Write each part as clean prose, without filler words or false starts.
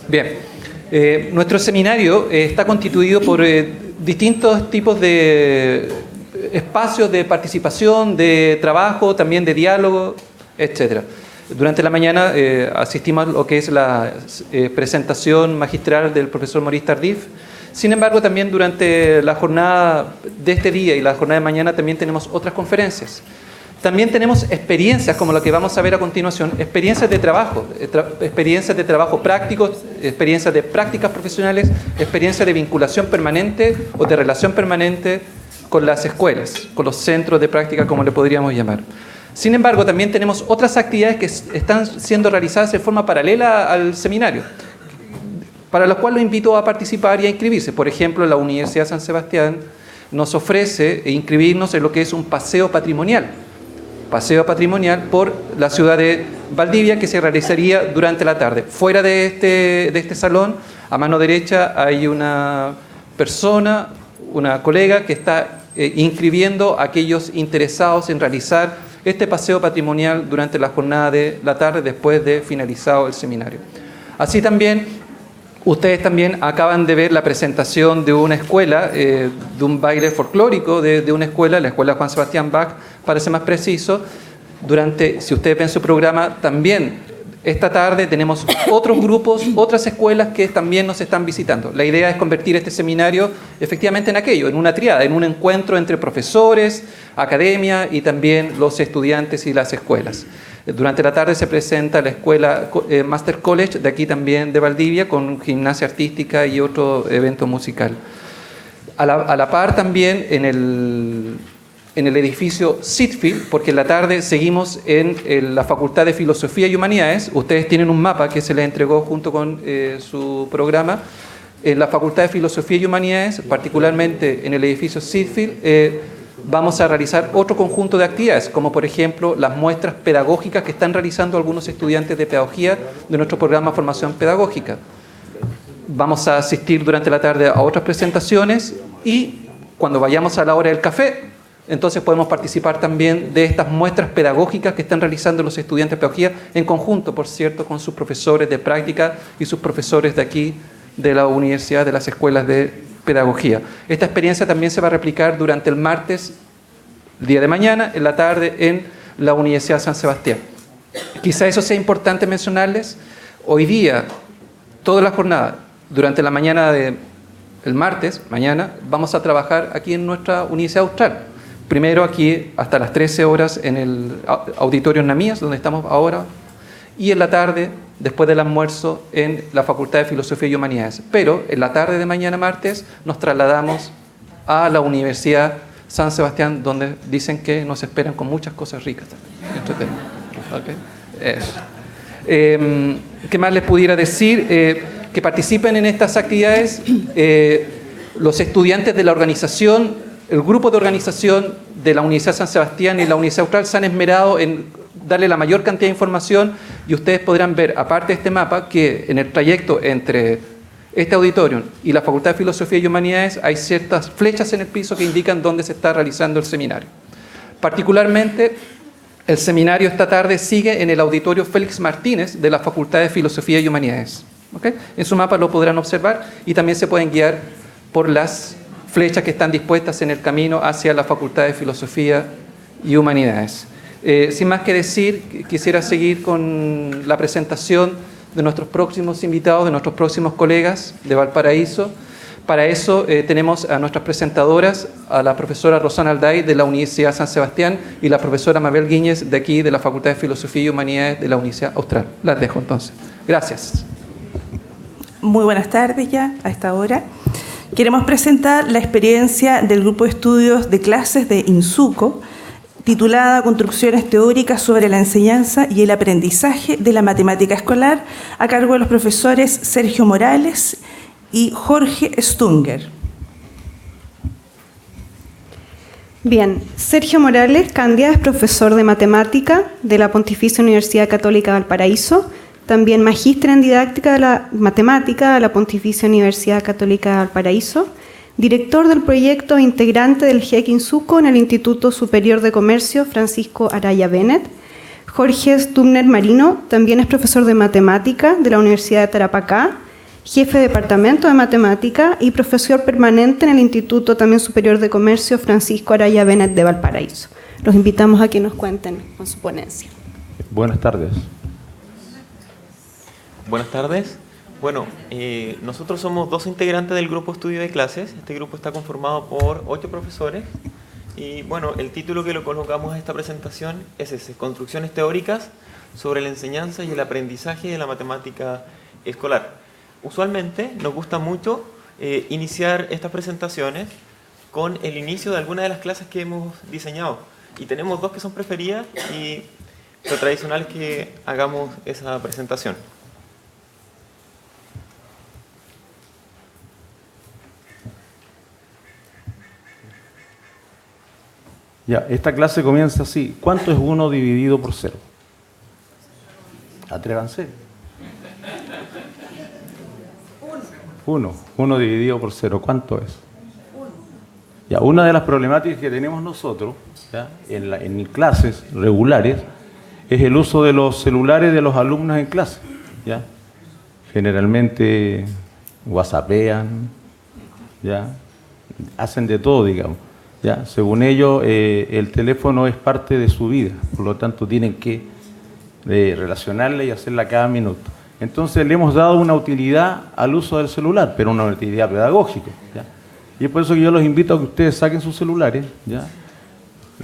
Bien, nuestro seminario está constituido por distintos tipos de espacios de participación, de trabajo, también de diálogo, etc. Durante la mañana asistimos a lo que es la presentación magistral del profesor Maurice Tardif. Sin embargo, también durante la jornada de este día y la jornada de mañana también tenemos otras conferencias. También tenemos experiencias, como la que vamos a ver a continuación, experiencias de trabajo prácticos, experiencias de prácticas profesionales, experiencias de vinculación permanente o de relación permanente con las escuelas, con los centros de práctica, como le podríamos llamar. Sin embargo, también tenemos otras actividades que están siendo realizadas de forma paralela al seminario, para las cuales lo invito a participar y a inscribirse. Por ejemplo, la Universidad de San Sebastián nos ofrece inscribirnos en lo que es un paseo patrimonial por la ciudad de Valdivia, que se realizaría durante la tarde. Fuera de este salón, a mano derecha, hay una persona, una colega, que está inscribiendo a aquellos interesados en realizar este paseo patrimonial durante la jornada de la tarde, después de finalizado el seminario. Así también, ustedes también acaban de ver la presentación de una escuela, de un baile folclórico de una escuela, la escuela Juan Sebastián Bach, para ser más preciso. Si ustedes ven su programa, también esta tarde tenemos otros grupos, otras escuelas que también nos están visitando. La idea es convertir este seminario efectivamente en aquello, en una triada, en un encuentro entre profesores, academia y también los estudiantes y las escuelas. Durante la tarde se presenta la escuela Master College de aquí también de Valdivia, con gimnasia artística y otro evento musical. A la par también en el edificio Sitfield, porque en la tarde seguimos en la Facultad de Filosofía y Humanidades. Ustedes tienen un mapa que se les entregó junto con su programa. En la Facultad de Filosofía y Humanidades, particularmente en el edificio Sitfield, vamos a realizar otro conjunto de actividades, como por ejemplo las muestras pedagógicas que están realizando algunos estudiantes de pedagogía de nuestro programa de formación pedagógica. Vamos a asistir durante la tarde a otras presentaciones y cuando vayamos a la hora del café, entonces podemos participar también de estas muestras pedagógicas que están realizando los estudiantes de pedagogía, en conjunto, por cierto, con sus profesores de práctica y sus profesores de aquí, de la universidad, de las escuelas de pedagogía. Esta experiencia también se va a replicar durante el martes, el día de mañana, en la tarde, en la Universidad de San Sebastián. Quizá eso sea importante mencionarles. Hoy día, toda la jornada, durante la mañana del martes, mañana, vamos a trabajar aquí en nuestra Universidad Austral. Primero aquí hasta las 13 horas en el auditorio Namías, donde estamos ahora, y en la tarde, después del almuerzo, en la Facultad de Filosofía y Humanidades. Pero en la tarde de mañana martes nos trasladamos a la Universidad San Sebastián, donde dicen que nos esperan con muchas cosas ricas también. Okay. ¿Qué más les pudiera decir? Que participen en estas actividades los estudiantes de la organización. El grupo de organización de la Universidad San Sebastián y la Universidad Austral se han esmerado en darle la mayor cantidad de información y ustedes podrán ver, aparte de este mapa, que en el trayecto entre este auditorium y la Facultad de Filosofía y Humanidades hay ciertas flechas en el piso que indican dónde se está realizando el seminario. Particularmente, el seminario esta tarde sigue en el auditorio Félix Martínez de la Facultad de Filosofía y Humanidades. ¿Okay? En su mapa lo podrán observar y también se pueden guiar por las flechas que están dispuestas en el camino hacia la Facultad de Filosofía y Humanidades. Sin más que decir, quisiera seguir con la presentación de nuestros próximos invitados, de nuestros próximos colegas de Valparaíso. Para eso tenemos a nuestras presentadoras, a la profesora Rosana Alday de la Universidad San Sebastián y la profesora Mabel Guíñez de aquí de la Facultad de Filosofía y Humanidades de la Universidad Austral. Las dejo entonces. Gracias. Muy buenas tardes ya a esta hora. Queremos presentar la experiencia del grupo de estudios de clases de INSUCO, titulada Construcciones teóricas sobre la enseñanza y el aprendizaje de la matemática escolar, a cargo de los profesores Sergio Morales y Jorge Stunger. Bien, Sergio Morales Candia es profesor de matemática de la Pontificia Universidad Católica de Valparaíso, también magíster en didáctica de la matemática de la Pontificia Universidad Católica de Valparaíso, director del proyecto e integrante del GEC INSUCO en el Instituto Superior de Comercio Francisco Araya Bennett, Jorge Stubner Marino también es profesor de matemática de la Universidad de Tarapacá, jefe de departamento de matemática y profesor permanente en el Instituto también Superior de Comercio Francisco Araya Benet de Valparaíso. Los invitamos a que nos cuenten con su ponencia. Buenas tardes. Buenas tardes. Bueno, nosotros somos 2 integrantes del grupo estudio de clases. Este grupo está conformado por 8 profesores. Y bueno, el título que le colocamos a esta presentación es ese: Construcciones teóricas sobre la enseñanza y el aprendizaje de la matemática escolar. Usualmente nos gusta mucho iniciar estas presentaciones con el inicio de alguna de las clases que hemos diseñado. Y tenemos 2 que son preferidas y lo tradicional es que hagamos esa presentación. Ya, esta clase comienza así. ¿Cuánto es 1 dividido por 0? Atrévanse. 1. 1 dividido por 0, ¿cuánto es? 1. Ya, una de las problemáticas que tenemos nosotros, ¿ya?, en clases regulares, es el uso de los celulares de los alumnos en clase, ¿ya? Generalmente whatsappean, ¿ya?, hacen de todo, digamos, ¿ya? Según ellos, el teléfono es parte de su vida, por lo tanto tienen que relacionarla y hacerla cada minuto. Entonces le hemos dado una utilidad al uso del celular, pero una utilidad pedagógica, ¿ya? Y es por eso que yo los invito a que ustedes saquen sus celulares, ¿ya?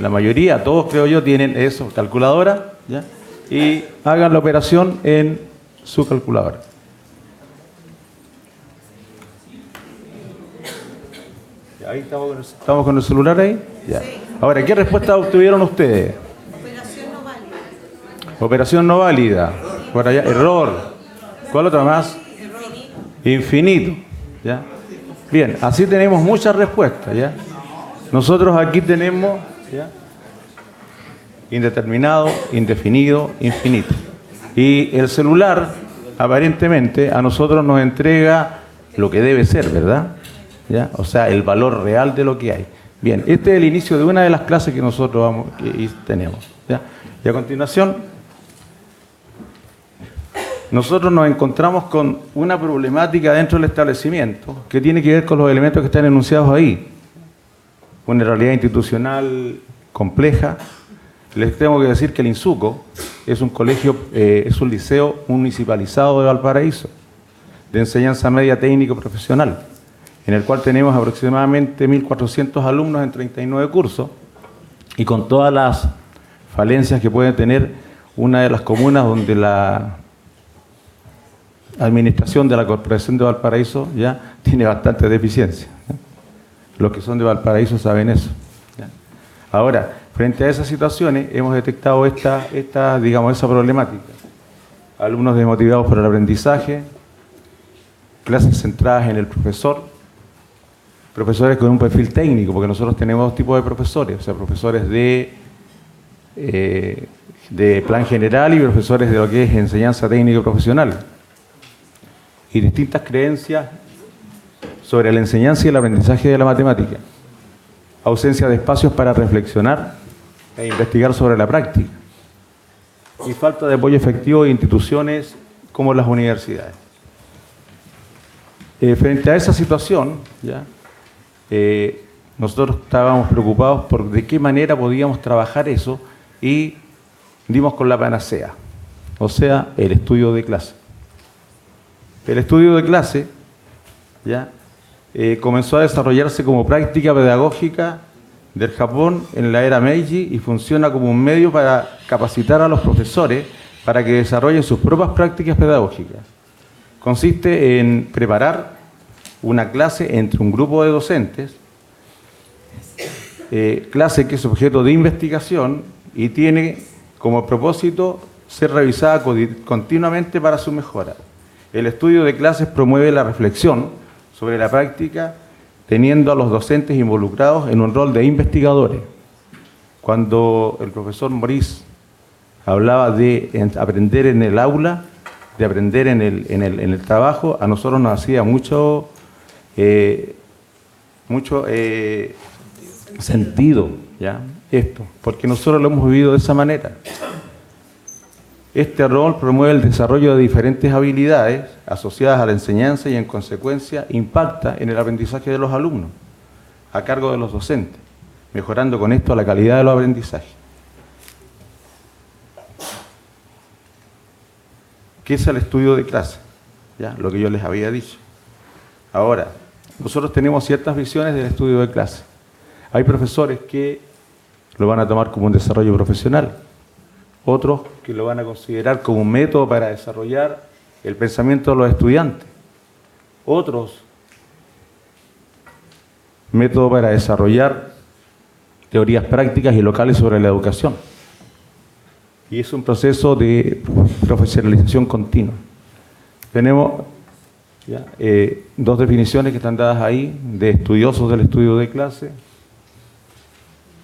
La mayoría, todos creo yo, tienen eso, calculadora, ¿ya? Y hagan la operación en su calculadora. Ahí estamos con el celular ahí. Ya. Ahora, ¿qué respuesta obtuvieron ustedes? Operación no válida. Operación no válida. Por allá, error. ¿Cuál otra más? Infinito. ¿Ya? Bien, así tenemos muchas respuestas, ¿ya? Nosotros aquí tenemos, ¿ya?, indeterminado, indefinido, infinito. Y el celular, aparentemente, a nosotros nos entrega lo que debe ser, ¿verdad? ¿Ya? O sea, el valor real de lo que hay. Bien, este es el inicio de una de las clases que nosotros tenemos, ¿ya? Y a continuación, nosotros nos encontramos con una problemática dentro del establecimiento que tiene que ver con los elementos que están enunciados ahí. Una realidad institucional compleja. Les tengo que decir que el INSUCO es un colegio, es un liceo municipalizado de Valparaíso, de enseñanza media técnico profesional, en el cual tenemos aproximadamente 1.400 alumnos en 39 cursos, y con todas las falencias que puede tener una de las comunas donde la administración de la Corporación de Valparaíso ya tiene bastante deficiencia, ¿ya? Los que son de Valparaíso saben eso, ¿ya? Ahora, frente a esas situaciones, hemos detectado esa problemática. Alumnos desmotivados por el aprendizaje, clases centradas en el profesor, profesores con un perfil técnico, porque nosotros tenemos 2 tipos de profesores, o sea, profesores de plan general y profesores de lo que es enseñanza técnica profesional, y distintas creencias sobre la enseñanza y el aprendizaje de la matemática, ausencia de espacios para reflexionar e investigar sobre la práctica, y falta de apoyo efectivo de instituciones como las universidades. Frente a esa situación, ¿ya?, nosotros estábamos preocupados por de qué manera podíamos trabajar eso, y dimos con la panacea, o sea, el estudio de clase. El estudio de clase, ¿ya?, comenzó a desarrollarse como práctica pedagógica del Japón en la era Meiji, y funciona como un medio para capacitar a los profesores para que desarrollen sus propias prácticas pedagógicas. Consiste en preparar una clase entre un grupo de docentes, clase que es objeto de investigación y tiene como propósito ser revisada continuamente para su mejora. El estudio de clases promueve la reflexión sobre la práctica, teniendo a los docentes involucrados en un rol de investigadores. Cuando el profesor Maurice hablaba de aprender en el aula, de aprender en el trabajo, a nosotros nos hacía mucho sentido, ¿ya?, esto, porque nosotros lo hemos vivido de esa manera. Este rol promueve el desarrollo de diferentes habilidades asociadas a la enseñanza y en consecuencia impacta en el aprendizaje de los alumnos a cargo de los docentes, mejorando con esto la calidad de los aprendizajes. ¿Qué es el estudio de clase? Ya, lo que yo les había dicho. Ahora, nosotros tenemos ciertas visiones del estudio de clase. Hay profesores que lo van a tomar como un desarrollo profesional, otros que lo van a considerar como un método para desarrollar el pensamiento de los estudiantes, otros método para desarrollar teorías prácticas y locales sobre la educación. Y es un proceso de profesionalización continua. Tenemos ¿ya? Dos definiciones que están dadas ahí de estudiosos del estudio de clase: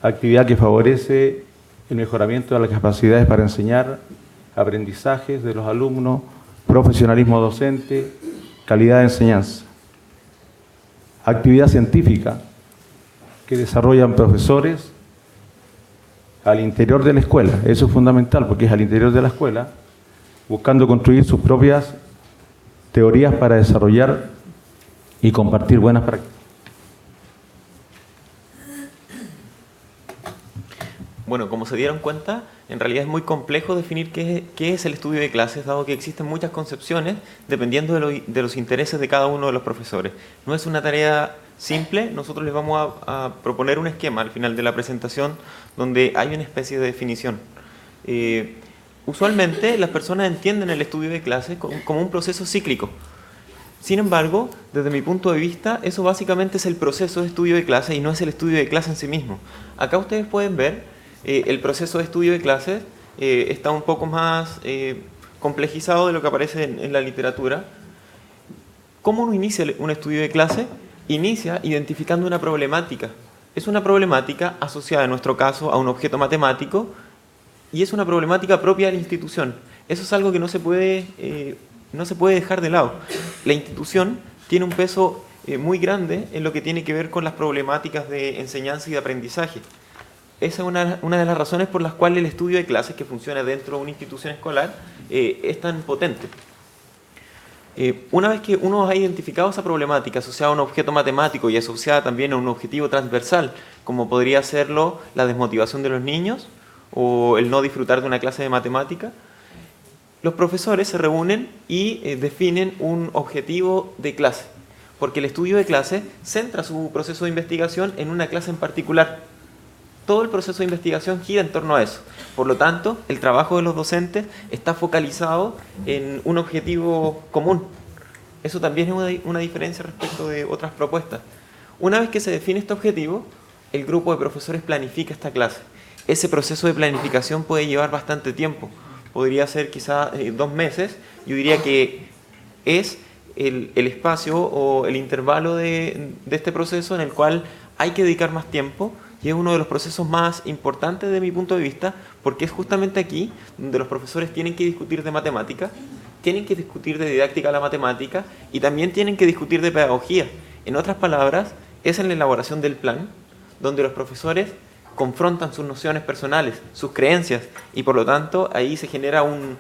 actividad que favorece el mejoramiento de las capacidades para enseñar, aprendizajes de los alumnos, profesionalismo docente, calidad de enseñanza. Actividad científica que desarrollan profesores al interior de la escuela. Eso es fundamental porque es al interior de la escuela, buscando construir sus propias teorías para desarrollar y compartir buenas prácticas. Bueno, como se dieron cuenta, en realidad es muy complejo definir qué es el estudio de clases, dado que existen muchas concepciones dependiendo de los intereses de cada uno de los profesores. No es una tarea simple. Nosotros les vamos a proponer un esquema al final de la presentación donde hay una especie de definición. Usualmente las personas entienden el estudio de clases como un proceso cíclico. Sin embargo, desde mi punto de vista, eso básicamente es el proceso de estudio de clases y no es el estudio de clase en sí mismo. Acá ustedes pueden ver el proceso de estudio de clases está un poco más complejizado de lo que aparece en la literatura. ¿Cómo uno inicia un estudio de clase? Inicia identificando una problemática. Es una problemática asociada, en nuestro caso, a un objeto matemático y es una problemática propia de la institución. Eso es algo que no se puede dejar de lado. La institución tiene un peso muy grande en lo que tiene que ver con las problemáticas de enseñanza y de aprendizaje. Esa es una de las razones por las cuales el estudio de clases que funciona dentro de una institución escolar es tan potente. Una vez que uno ha identificado esa problemática asociada a un objeto matemático y asociada también a un objetivo transversal, como podría serlo la desmotivación de los niños o el no disfrutar de una clase de matemática, los profesores se reúnen y definen un objetivo de clase, porque el estudio de clase centra su proceso de investigación en una clase en particular. Todo el proceso de investigación gira en torno a eso. Por lo tanto, el trabajo de los docentes está focalizado en un objetivo común. Eso también es una diferencia respecto de otras propuestas. Una vez que se define este objetivo, el grupo de profesores planifica esta clase. Ese proceso de planificación puede llevar bastante tiempo. Podría ser quizá 2 meses. Yo diría que es el espacio o el intervalo de este proceso en el cual hay que dedicar más tiempo. Y es uno de los procesos más importantes de mi punto de vista, porque es justamente aquí donde los profesores tienen que discutir de matemática, tienen que discutir de didáctica de la matemática y también tienen que discutir de pedagogía. En otras palabras, es en la elaboración del plan donde los profesores confrontan sus nociones personales, sus creencias, y por lo tanto ahí se genera una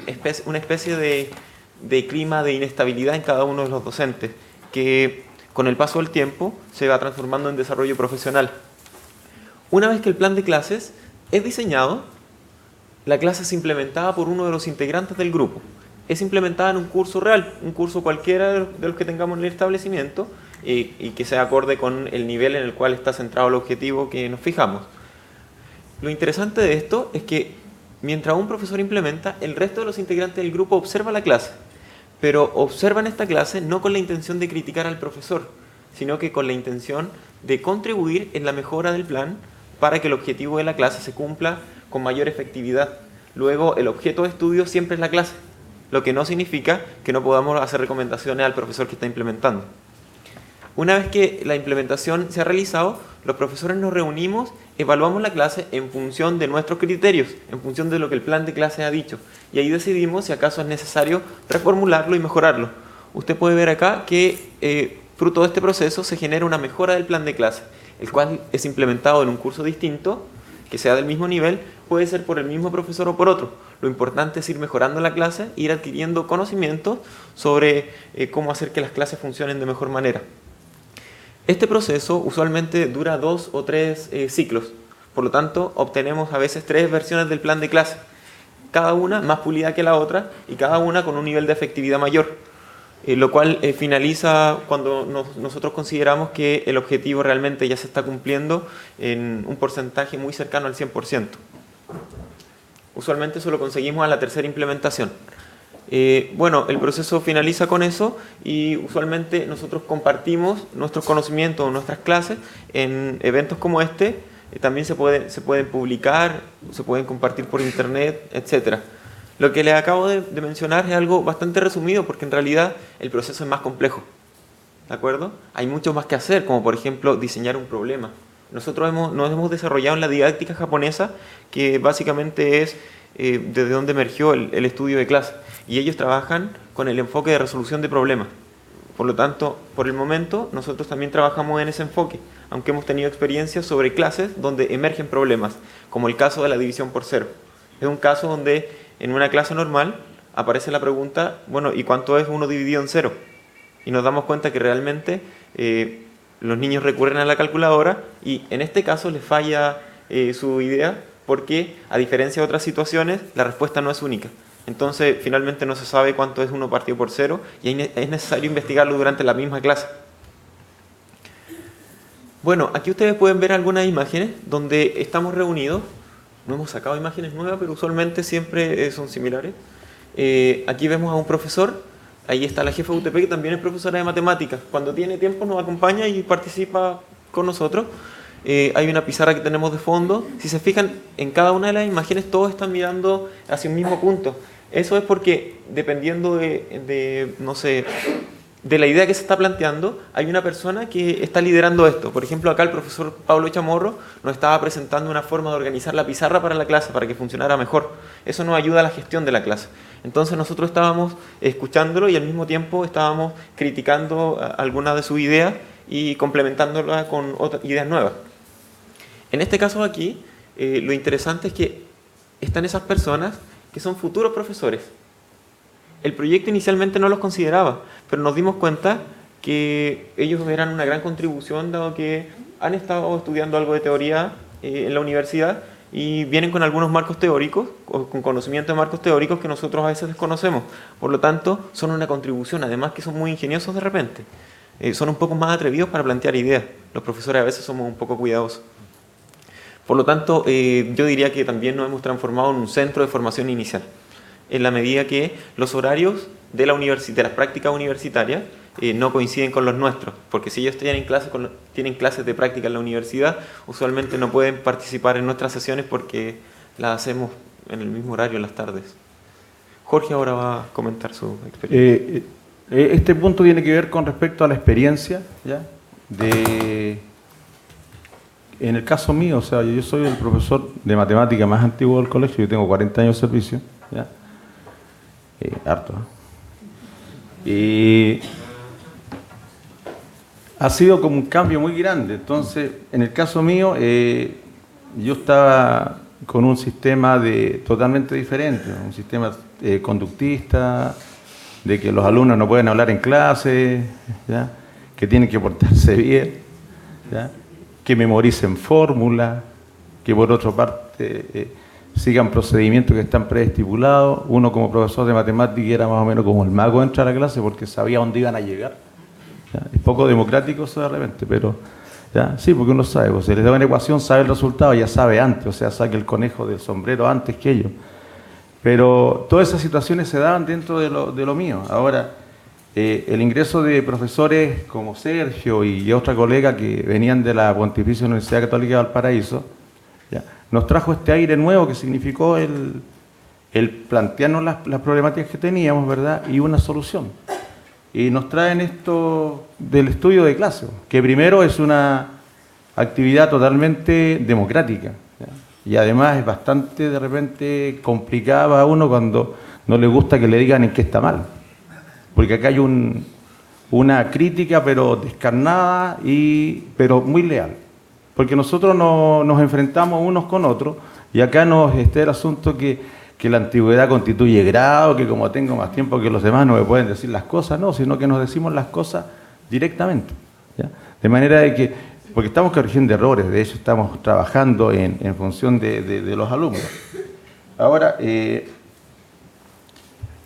especie de clima de inestabilidad en cada uno de los docentes, que con el paso del tiempo se va transformando en desarrollo profesional. Una vez que el plan de clases es diseñado, la clase es implementada por uno de los integrantes del grupo. Es implementada en un curso real, un curso cualquiera de los que tengamos en el establecimiento y que sea acorde con el nivel en el cual está centrado el objetivo que nos fijamos. Lo interesante de esto es que mientras un profesor implementa, el resto de los integrantes del grupo observa la clase, pero observan esta clase no con la intención de criticar al profesor, sino que con la intención de contribuir en la mejora del plan para que el objetivo de la clase se cumpla con mayor efectividad. Luego, el objeto de estudio siempre es la clase, lo que no significa que no podamos hacer recomendaciones al profesor que está implementando. Una vez que la implementación se ha realizado, los profesores nos reunimos, evaluamos la clase en función de nuestros criterios, en función de lo que el plan de clase ha dicho, y ahí decidimos si acaso es necesario reformularlo y mejorarlo. Usted puede ver acá que fruto de este proceso se genera una mejora del plan de clase, el cual es implementado en un curso distinto, que sea del mismo nivel, puede ser por el mismo profesor o por otro. Lo importante es ir mejorando la clase, ir adquiriendo conocimientos sobre cómo hacer que las clases funcionen de mejor manera. Este proceso usualmente dura 2 o 3 ciclos. Por lo tanto, obtenemos a veces 3 versiones del plan de clase, cada una más pulida que la otra y cada una con un nivel de efectividad mayor, lo cual finaliza cuando nosotros consideramos que el objetivo realmente ya se está cumpliendo en un porcentaje muy cercano al 100%. Usualmente eso lo conseguimos a la tercera implementación. Bueno, el proceso finaliza con eso y usualmente nosotros compartimos nuestros conocimientos, nuestras clases en eventos como este. También se pueden publicar, se pueden compartir por internet, etc. Lo que les acabo de mencionar es algo bastante resumido porque en realidad el proceso es más complejo. ¿De acuerdo? Hay mucho más que hacer, como por ejemplo diseñar un problema. Nosotros nos hemos desarrollado en la didáctica japonesa, que básicamente es desde donde emergió el estudio de clase. Y ellos trabajan con el enfoque de resolución de problemas. Por lo tanto, por el momento, nosotros también trabajamos en ese enfoque, aunque hemos tenido experiencias sobre clases donde emergen problemas, como el caso de la división por cero. Es un caso donde en una clase normal aparece la pregunta, bueno, ¿y cuánto es 1 dividido en 0? Y nos damos cuenta que realmente los niños recurren a la calculadora y en este caso les falla su idea porque, a diferencia de otras situaciones, la respuesta no es única. Entonces, finalmente no se sabe cuánto es 1 partido por 0 y es necesario investigarlo durante la misma clase. Bueno, aquí ustedes pueden ver algunas imágenes donde estamos reunidos. No hemos sacado imágenes nuevas, pero usualmente siempre son similares. Aquí vemos a un profesor. Ahí está la jefa de UTP, que también es profesora de matemáticas. Cuando tiene tiempo nos acompaña y participa con nosotros. Hay una pizarra que tenemos de fondo. Si se fijan, en cada una de las imágenes todos están mirando hacia un mismo punto. Eso es porque, dependiendo no sé, de la idea que se está planteando, hay una persona que está liderando esto. Por ejemplo, acá el profesor Pablo Chamorro nos estaba presentando una forma de organizar la pizarra para la clase, para que funcionara mejor. Eso nos ayuda a la gestión de la clase. Entonces nosotros estábamos escuchándolo y al mismo tiempo estábamos criticando algunas de sus ideas y complementándolas con otras ideas nuevas. En este caso aquí, lo interesante es que están esas personas que son futuros profesores. El proyecto inicialmente no los consideraba, pero nos dimos cuenta que ellos eran una gran contribución, dado que han estado estudiando algo de teoría en la universidad y vienen con algunos marcos teóricos, o con conocimiento de marcos teóricos que nosotros a veces desconocemos. Por lo tanto, son una contribución, además que son muy ingeniosos de repente. Son un poco más atrevidos para plantear ideas. Los profesores a veces somos un poco cuidadosos. Por lo tanto, yo diría que también nos hemos transformado en un centro de formación inicial, en la medida que los horarios de las prácticas universitarias no coinciden con los nuestros, porque si ellos tienen clases de práctica en la universidad, usualmente no pueden participar en nuestras sesiones porque las hacemos en el mismo horario en las tardes. Jorge ahora va a comentar su experiencia. Este punto tiene que ver con respecto a la experiencia, ¿ya? En el caso mío, o sea, yo soy el profesor de matemática más antiguo del colegio, yo tengo 40 años de servicio, ¿ya? Harto, ¿no? Y ha sido como un cambio muy grande. Entonces, en el caso mío, yo estaba con un sistema totalmente diferente, un sistema conductista, de que los alumnos no pueden hablar en clase, ¿ya? Que tienen que portarse bien, ¿ya? Que memoricen fórmulas, que por otra parte sigan procedimientos que están preestipulados. Uno como profesor de matemática era más o menos como el mago dentro de la clase porque sabía dónde iban a llegar. ¿Ya? Es poco democrático eso de repente, pero ¿ya? Sí, porque uno sabe, pues, si les da una ecuación sabe el resultado, ya sabe antes, o sea, saque el conejo del sombrero antes que ellos. Pero todas esas situaciones se daban dentro de lo mío. Ahora, el ingreso de profesores como Sergio y otra colega que venían de la Pontificia Universidad Católica de Valparaíso, ¿ya? Nos trajo este aire nuevo que significó el plantearnos las problemáticas que teníamos, ¿verdad? Y una solución. Y nos traen esto del estudio de clase, que primero es una actividad totalmente democrática, ¿ya? Y además es bastante de repente complicada para uno cuando no le gusta que le digan en qué está mal. Porque acá hay una crítica pero descarnada pero muy leal. Porque nosotros nos enfrentamos unos con otros Y acá no esté el asunto que la antigüedad constituye grado, que como tengo más tiempo que los demás no me pueden decir las cosas, no, sino que nos decimos las cosas directamente, ¿ya? De manera de que, porque estamos corrigiendo errores, de hecho estamos trabajando en función de los alumnos. Ahora,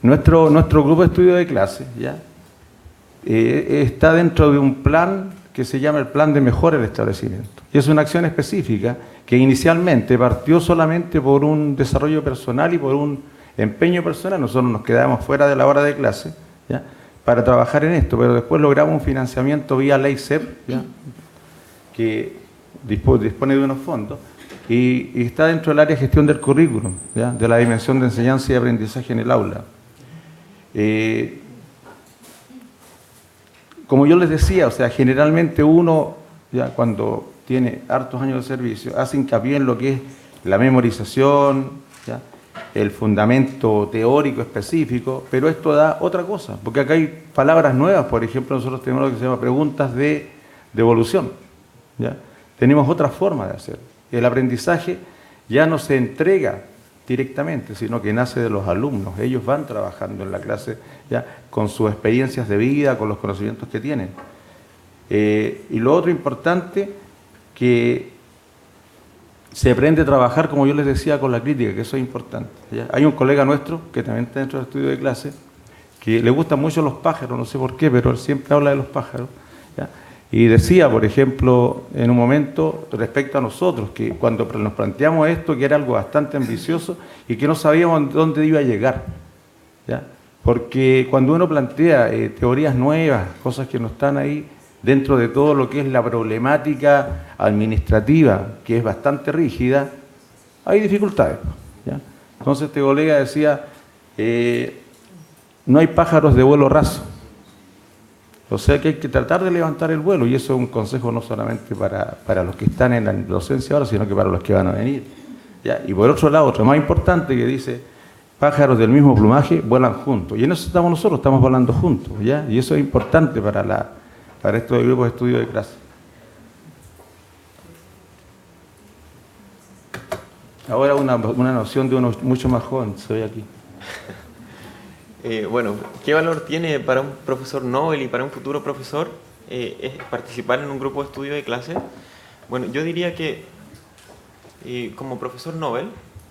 nuestro grupo de estudio de clase, ¿ya? Está dentro de un plan que se llama el Plan de Mejora del Establecimiento. Y es una acción específica que inicialmente partió solamente por un desarrollo personal y por un empeño personal. Nosotros nos quedamos fuera de la hora de clase, ¿ya? Para trabajar en esto, pero después logramos un financiamiento vía ley CEP, ¿ya? Que dispone de unos fondos y está dentro del área de gestión del currículum, ¿ya? De la dimensión de enseñanza y aprendizaje en el aula. Como yo les decía, o sea, generalmente uno, ya cuando tiene hartos años de servicio, hace hincapié en lo que es la memorización, ¿ya? El fundamento teórico específico, pero esto da otra cosa, porque acá hay palabras nuevas. Por ejemplo, nosotros tenemos lo que se llama preguntas de devolución, ¿ya? Tenemos otra forma de hacer. El aprendizaje ya no se entrega directamente, sino que nace de los alumnos. Ellos van trabajando en la clase, ya con sus experiencias de vida, con los conocimientos que tienen. Y lo otro importante, que se aprende a trabajar, como yo les decía, con la crítica, que eso es importante, ¿ya? Hay un colega nuestro, que también está dentro del estudio de clase, que le gustan mucho los pájaros, no sé por qué, pero él siempre habla de los pájaros, ¿ya? Y decía, por ejemplo, en un momento, respecto a nosotros, que cuando nos planteamos esto, que era algo bastante ambicioso y que no sabíamos dónde iba a llegar, ¿ya? Porque cuando uno plantea teorías nuevas, cosas que no están ahí, dentro de todo lo que es la problemática administrativa, que es bastante rígida, hay dificultades, ¿ya? Entonces este colega decía, no hay pájaros de vuelo raso. O sea que hay que tratar de levantar el vuelo, y eso es un consejo no solamente para los que están en la docencia ahora, sino que para los que van a venir, ¿ya? Y por otro lado, otro más importante que dice, pájaros del mismo plumaje vuelan juntos. Y en eso estamos nosotros, estamos volando juntos, ¿ya? Y eso es importante para estos grupos de estudio de clase. Ahora una noción de uno mucho más joven, soy aquí. Bueno, ¿qué valor tiene para un profesor Nobel y para un futuro profesor es participar en un grupo de estudio de clase? Bueno, yo diría que como profesor Nobel,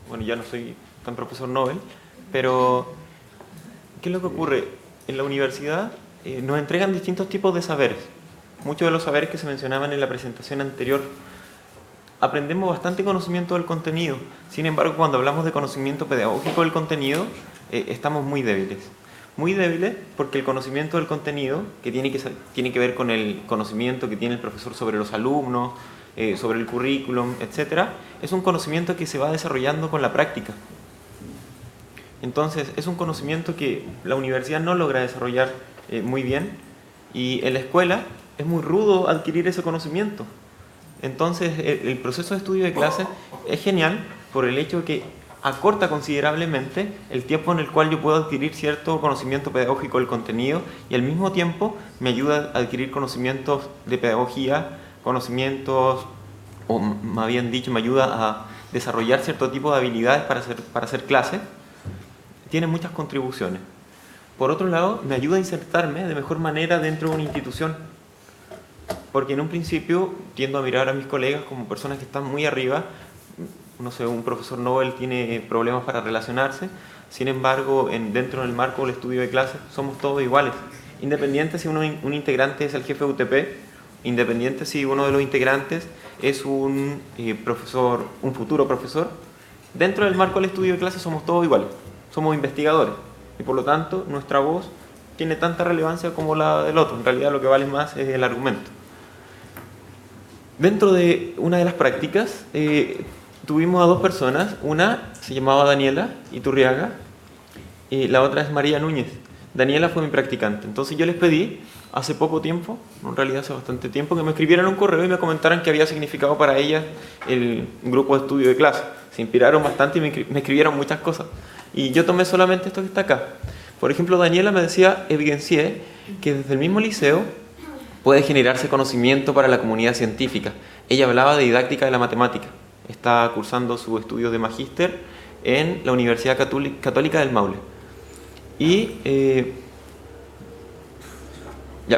bueno, ya no soy tan profesor Nobel, pero ¿qué es lo que ocurre? En la universidad nos entregan distintos tipos de saberes. Muchos de los saberes que se mencionaban en la presentación anterior. Aprendemos bastante conocimiento del contenido. Sin embargo, cuando hablamos de conocimiento pedagógico del contenido, estamos muy débiles. Muy débiles porque el conocimiento del contenido, que tiene que ver con el conocimiento que tiene el profesor sobre los alumnos, sobre el currículum, etc., es un conocimiento que se va desarrollando con la práctica. Entonces, es un conocimiento que la universidad no logra desarrollar muy bien, y en la escuela es muy rudo adquirir ese conocimiento. Entonces, el proceso de estudio de clase es genial por el hecho de que acorta considerablemente el tiempo en el cual yo puedo adquirir cierto conocimiento pedagógico del contenido, y al mismo tiempo me ayuda a adquirir conocimientos de pedagogía, conocimientos, o más bien dicho, me ayuda a desarrollar cierto tipo de habilidades para hacer clase. Tiene muchas contribuciones. Por otro lado, me ayuda a insertarme de mejor manera dentro de una institución, porque en un principio tiendo a mirar a mis colegas como personas que están muy arriba. No sé, un profesor Nobel tiene problemas para relacionarse, sin embargo, dentro del marco del estudio de clases somos todos iguales, independiente si un integrante es el jefe de UTP, independiente si uno de los integrantes es un profesor, un futuro profesor. Dentro del marco del estudio de clases somos todos iguales, somos investigadores, y por lo tanto nuestra voz tiene tanta relevancia como la del otro. En realidad lo que vale más es el argumento. Dentro de una de las prácticas tuvimos a dos personas. Una se llamaba Daniela Iturriaga y la otra es María Núñez. Daniela fue mi practicante. Entonces yo les pedí hace poco tiempo, en realidad hace bastante tiempo, que me escribieran un correo y me comentaran qué había significado para ellas el grupo de estudio de clase. Se inspiraron bastante y me escribieron muchas cosas. Y yo tomé solamente esto que está acá. Por ejemplo, Daniela me decía, evidencié que desde el mismo liceo puede generarse conocimiento para la comunidad científica. Ella hablaba de didáctica de la matemática. está cursando su estudio de magíster en la Universidad Católica del Maule. Y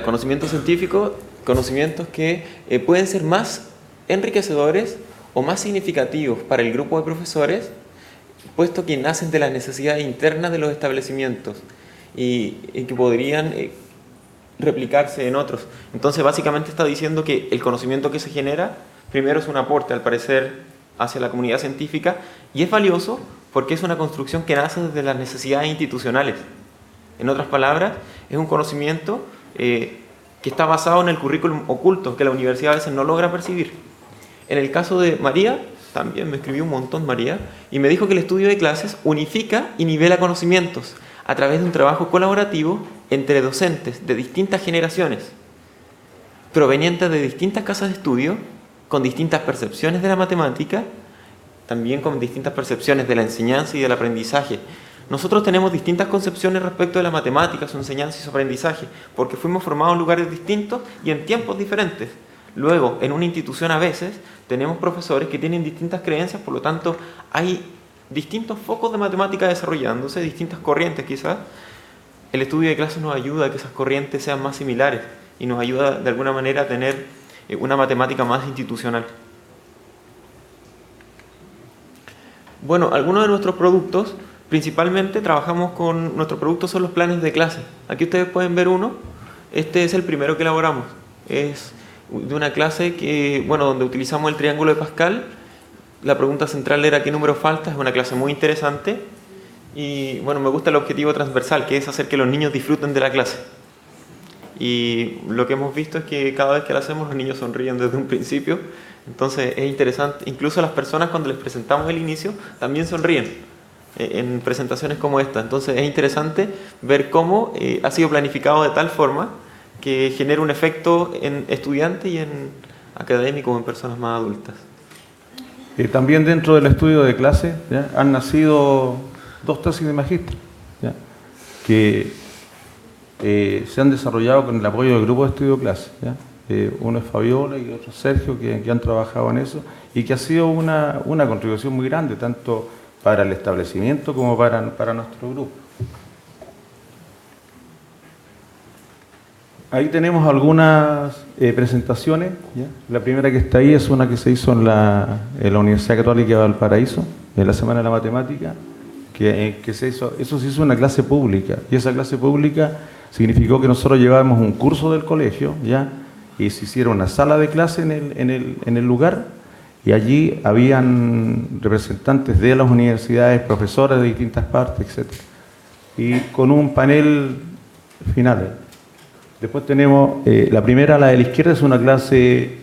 conocimientos científicos, conocimientos que pueden ser más enriquecedores o más significativos para el grupo de profesores, puesto que nacen de las necesidades internas de los establecimientos y que podrían replicarse en otros. Entonces, básicamente está diciendo que el conocimiento que se genera, primero es un aporte, al parecer, hacia la comunidad científica, y es valioso porque es una construcción que nace desde las necesidades institucionales. En otras palabras, es un conocimiento que está basado en el currículum oculto, que la universidad a veces no logra percibir. En el caso de María, también me escribió un montón María, y me dijo que el estudio de clases unifica y nivela conocimientos a través de un trabajo colaborativo entre docentes de distintas generaciones, provenientes de distintas casas de estudio, con distintas percepciones de la matemática, también con distintas percepciones de la enseñanza y del aprendizaje. Nosotros tenemos distintas concepciones respecto de la matemática, su enseñanza y su aprendizaje, porque fuimos formados en lugares distintos y en tiempos diferentes. Luego, en una institución a veces, tenemos profesores que tienen distintas creencias, por lo tanto, hay distintos focos de matemática desarrollándose, distintas corrientes quizás. El estudio de clases nos ayuda a que esas corrientes sean más similares y nos ayuda de alguna manera a tener una matemática más institucional. Bueno, algunos de nuestros productos, principalmente trabajamos con, nuestros productos son los planes de clase. Aquí ustedes pueden ver uno, este es el primero que elaboramos. Es de una clase que, donde utilizamos el triángulo de Pascal. La pregunta central era ¿qué número falta? Es una clase muy interesante y me gusta el objetivo transversal, que es hacer que los niños disfruten de la clase. Y lo que hemos visto es que cada vez que lo hacemos los niños sonríen desde un principio, entonces es interesante. Incluso las personas cuando les presentamos el inicio también sonríen en presentaciones como esta. Entonces es interesante ver cómo ha sido planificado de tal forma que genera un efecto en estudiantes y en académicos o en personas más adultas. También dentro del estudio de clase han nacido 2 tesis de magíster que se han desarrollado con el apoyo del grupo de estudio de clase. Uno es Fabiola y otro es Sergio, que han trabajado en eso y que ha sido una contribución muy grande, tanto para el establecimiento como para nuestro grupo. Ahí tenemos algunas presentaciones. La primera que está ahí es una que se hizo en la Universidad Católica de Valparaíso, en la Semana de la Matemática, que se hizo, eso se hizo en una clase pública, y esa clase pública significó que nosotros llevábamos un curso del colegio, y se hicieron una sala de clase en el lugar, y allí habían representantes de las universidades, profesores de distintas partes, etc. Y con un panel final. Después tenemos la primera, la de la izquierda, es una clase,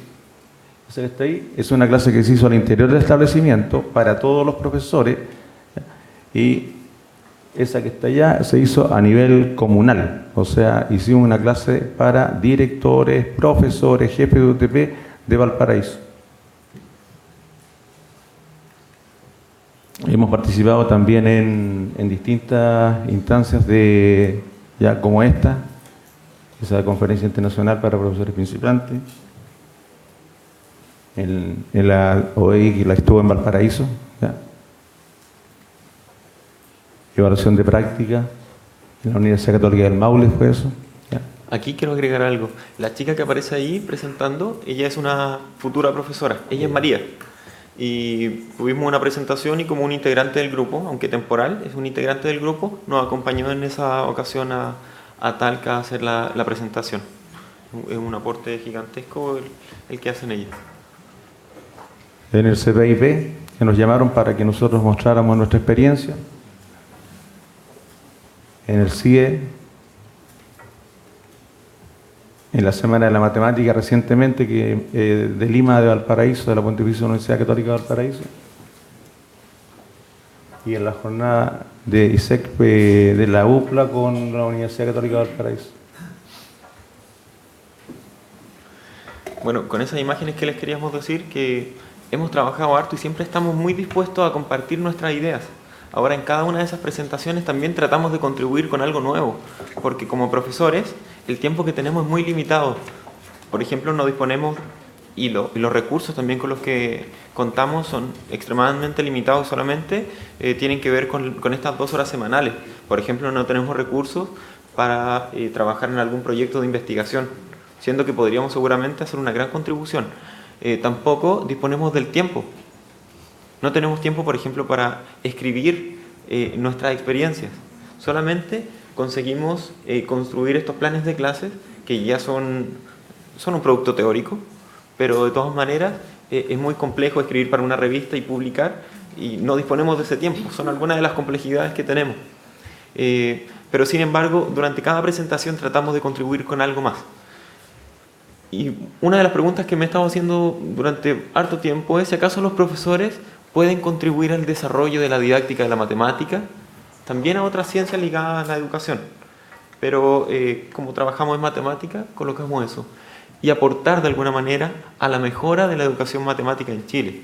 esa que está ahí, es una clase que se hizo al interior del establecimiento para todos los profesores, y esa que está allá se hizo a nivel comunal, o sea, hicimos una clase para directores, profesores, jefes de UTP de Valparaíso. Hemos participado también en distintas instancias como esta, esa conferencia internacional para profesores principiantes, en la OEI, que la estuvo en Valparaíso, evaluación de práctica, en la Universidad Católica del Maule fue eso. Aquí quiero agregar algo. La chica que aparece ahí presentando, ella es una futura profesora, ella es María. Y tuvimos una presentación y como un integrante del grupo, aunque temporal, es un integrante del grupo, nos acompañó en esa ocasión a Talca a hacer la presentación. Es un aporte gigantesco el que hacen ellos. En el CPIP, que nos llamaron para que nosotros mostráramos nuestra experiencia. En el CIE, en la Semana de la Matemática recientemente, de Lima, de Valparaíso, de la Pontificia Universidad Católica de Valparaíso. Y en la jornada de ISEC de la UPLA con la Universidad Católica de Valparaíso. Bueno, con esas imágenes que les queríamos decir que hemos trabajado harto y siempre estamos muy dispuestos a compartir nuestras ideas. Ahora, en cada una de esas presentaciones también tratamos de contribuir con algo nuevo, porque como profesores el tiempo que tenemos es muy limitado. Por ejemplo, no disponemos y los recursos también con los que contamos son extremadamente limitados, solamente tienen que ver con estas 2 horas semanales. Por ejemplo, no tenemos recursos para trabajar en algún proyecto de investigación, siendo que podríamos seguramente hacer una gran contribución. Tampoco disponemos del tiempo. No tenemos tiempo, por ejemplo, para escribir nuestras experiencias. Solamente conseguimos construir estos planes de clases que ya son un producto teórico, pero de todas maneras es muy complejo escribir para una revista y publicar, y no disponemos de ese tiempo. Son algunas de las complejidades que tenemos. Pero sin embargo, durante cada presentación tratamos de contribuir con algo más. Y una de las preguntas que me he estado haciendo durante harto tiempo es si acaso los profesores pueden contribuir al desarrollo de la didáctica de la matemática, también a otras ciencias ligadas a la educación. Pero como trabajamos en matemática, colocamos eso. Y aportar de alguna manera a la mejora de la educación matemática en Chile.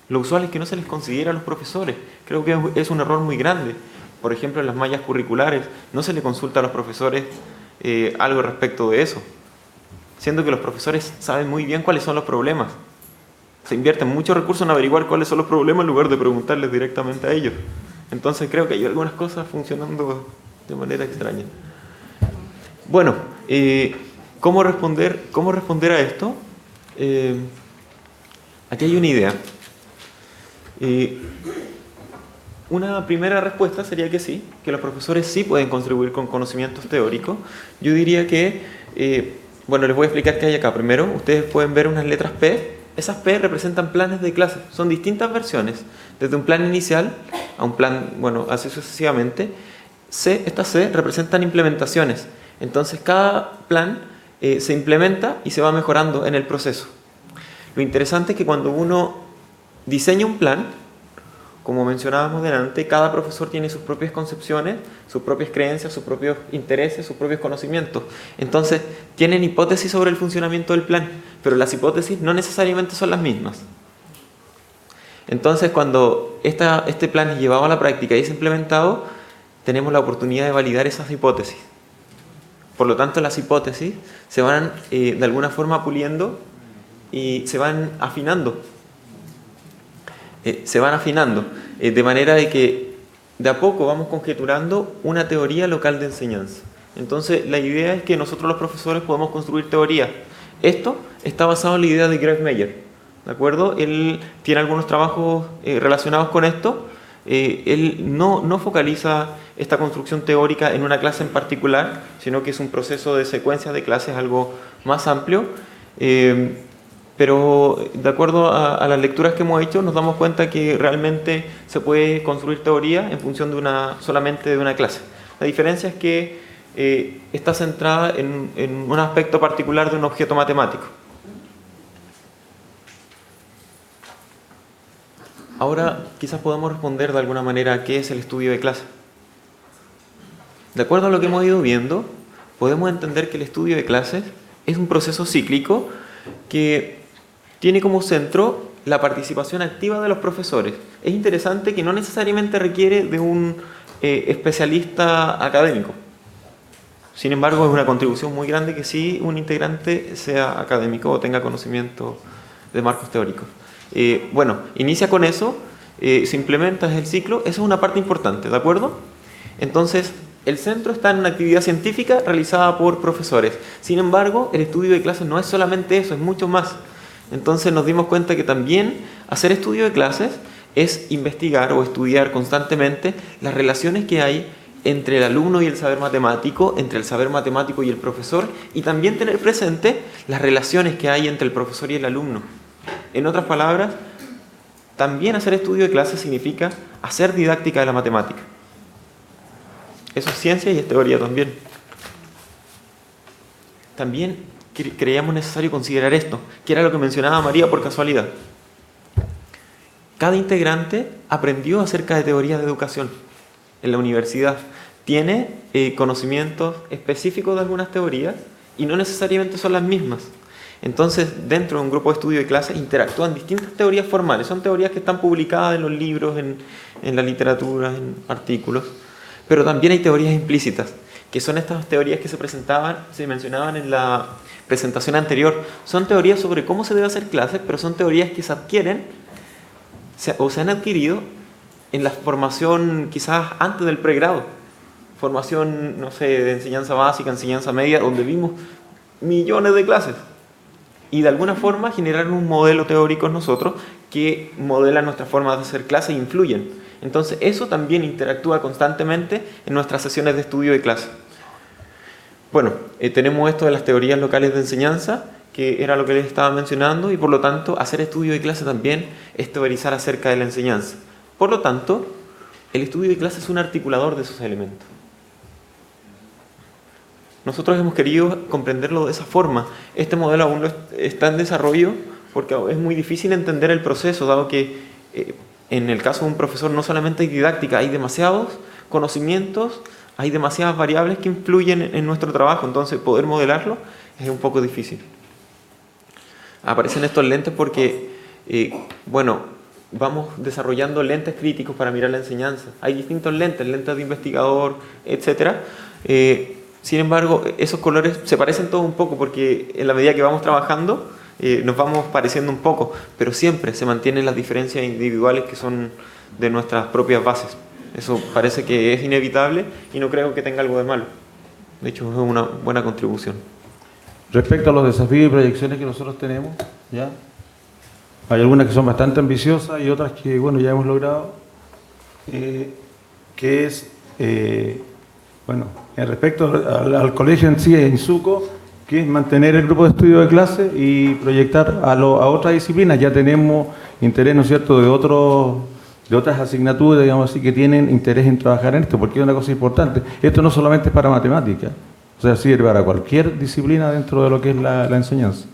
Lo usual es que no se les considera a los profesores. Creo que es un error muy grande. Por ejemplo, en las mallas curriculares no se le consulta a los profesores algo respecto de eso, siendo que los profesores saben muy bien cuáles son los problemas. Se invierten muchos recursos en averiguar cuáles son los problemas en lugar de preguntarles directamente a ellos. Entonces creo que hay algunas cosas funcionando de manera extraña. Bueno, ¿cómo responder a esto? Aquí hay una idea. Una primera respuesta sería que sí, que los profesores sí pueden contribuir con conocimientos teóricos. Yo diría que, bueno, les voy a explicar qué hay acá. Primero, ustedes pueden ver unas letras P. Esas P representan planes de clase. Son distintas versiones, desde un plan inicial a un plan, bueno, así sucesivamente. Estas C representan implementaciones. Entonces, cada plan se implementa y se va mejorando en el proceso. Lo interesante es que cuando uno diseña un plan, como mencionábamos delante, cada profesor tiene sus propias concepciones, sus propias creencias, sus propios intereses, sus propios conocimientos. Entonces, tienen hipótesis sobre el funcionamiento del plan, pero las hipótesis no necesariamente son las mismas. Entonces, cuando este plan es llevado a la práctica y es implementado, tenemos la oportunidad de validar esas hipótesis. Por lo tanto, las hipótesis se van de alguna forma puliendo y se van afinando. De manera de que de a poco vamos conjeturando una teoría local de enseñanza. Entonces, la idea es que nosotros los profesores podemos construir teorías. Esto está basado en la idea de Greg Meyer, ¿de acuerdo? Él tiene algunos trabajos relacionados con esto. Él no focaliza esta construcción teórica en una clase en particular, sino que es un proceso de secuencias de clases algo más amplio. Pero de acuerdo a las lecturas que hemos hecho, nos damos cuenta que realmente se puede construir teoría en función solamente de una clase. La diferencia es que está centrada en un aspecto particular de un objeto matemático. Ahora quizás podamos responder de alguna manera a qué es el estudio de clase. De acuerdo a lo que hemos ido viendo, podemos entender que el estudio de clases es un proceso cíclico que tiene como centro la participación activa de los profesores. Es interesante que no necesariamente requiere de un especialista académico. Sin embargo, es una contribución muy grande que sí un integrante sea académico o tenga conocimiento de marcos teóricos. Bueno, inicia con eso, se implementa el ciclo, esa es una parte importante, ¿de acuerdo? Entonces, el centro está en una actividad científica realizada por profesores. Sin embargo, el estudio de clases no es solamente eso, es mucho más. Entonces nos dimos cuenta que también hacer estudio de clases es investigar o estudiar constantemente las relaciones que hay entre el alumno y el saber matemático, entre el saber matemático y el profesor, y también tener presente las relaciones que hay entre el profesor y el alumno. En otras palabras, también hacer estudio de clases significa hacer didáctica de la matemática. Eso es ciencia y es teoría también. También creíamos necesario considerar esto, que era lo que mencionaba María por casualidad. Cada integrante aprendió acerca de teoría de educación en la universidad. Tiene conocimientos específicos de algunas teorías y no necesariamente son las mismas. Entonces, dentro de un grupo de estudio de clases interactúan distintas teorías formales. Son teorías que están publicadas en los libros, en la literatura, en artículos. Pero también hay teorías implícitas. que son estas teorías que se mencionaban en la presentación anterior. Son teorías sobre cómo se debe hacer clases, pero son teorías que se adquieren o se han adquirido en la formación quizás antes del pregrado. Formación, no sé, de enseñanza básica, enseñanza media, donde vimos millones de clases. Y de alguna forma generaron un modelo teórico en nosotros que modela nuestra forma de hacer clase e influyen. Entonces eso también interactúa constantemente en nuestras sesiones de estudio de clase. Bueno, tenemos esto de las teorías locales de enseñanza, que era lo que les estaba mencionando, y por lo tanto hacer estudio de clase también es teorizar acerca de la enseñanza. Por lo tanto, el estudio de clase es un articulador de esos elementos. Nosotros hemos querido comprenderlo de esa forma. Este modelo aún está en desarrollo porque es muy difícil entender el proceso, dado que en el caso de un profesor no solamente hay didáctica, hay demasiados conocimientos, hay demasiadas variables que influyen en nuestro trabajo, entonces poder modelarlo es un poco difícil. Aparecen estos lentes porque, vamos desarrollando lentes críticos para mirar la enseñanza. Hay distintos lentes, lentes de investigador, etc. Sin embargo, esos colores se parecen todos un poco porque en la medida que vamos trabajando nos vamos pareciendo un poco, pero siempre se mantienen las diferencias individuales que son de nuestras propias bases. Eso parece que es inevitable y no creo que tenga algo de malo. De hecho, es una buena contribución. Respecto a los desafíos y proyecciones que nosotros tenemos, ¿ya? Hay algunas que son bastante ambiciosas y otras que, ya hemos logrado, que es, en respecto al colegio en sí, en INSUCO, que es mantener el grupo de estudio de clase y proyectar a otras disciplinas. Ya tenemos interés, ¿no es cierto?, de otras asignaturas, digamos así, que tienen interés en trabajar en esto, porque es una cosa importante. Esto no solamente es para matemáticas, o sea, sirve para cualquier disciplina dentro de lo que es la enseñanza.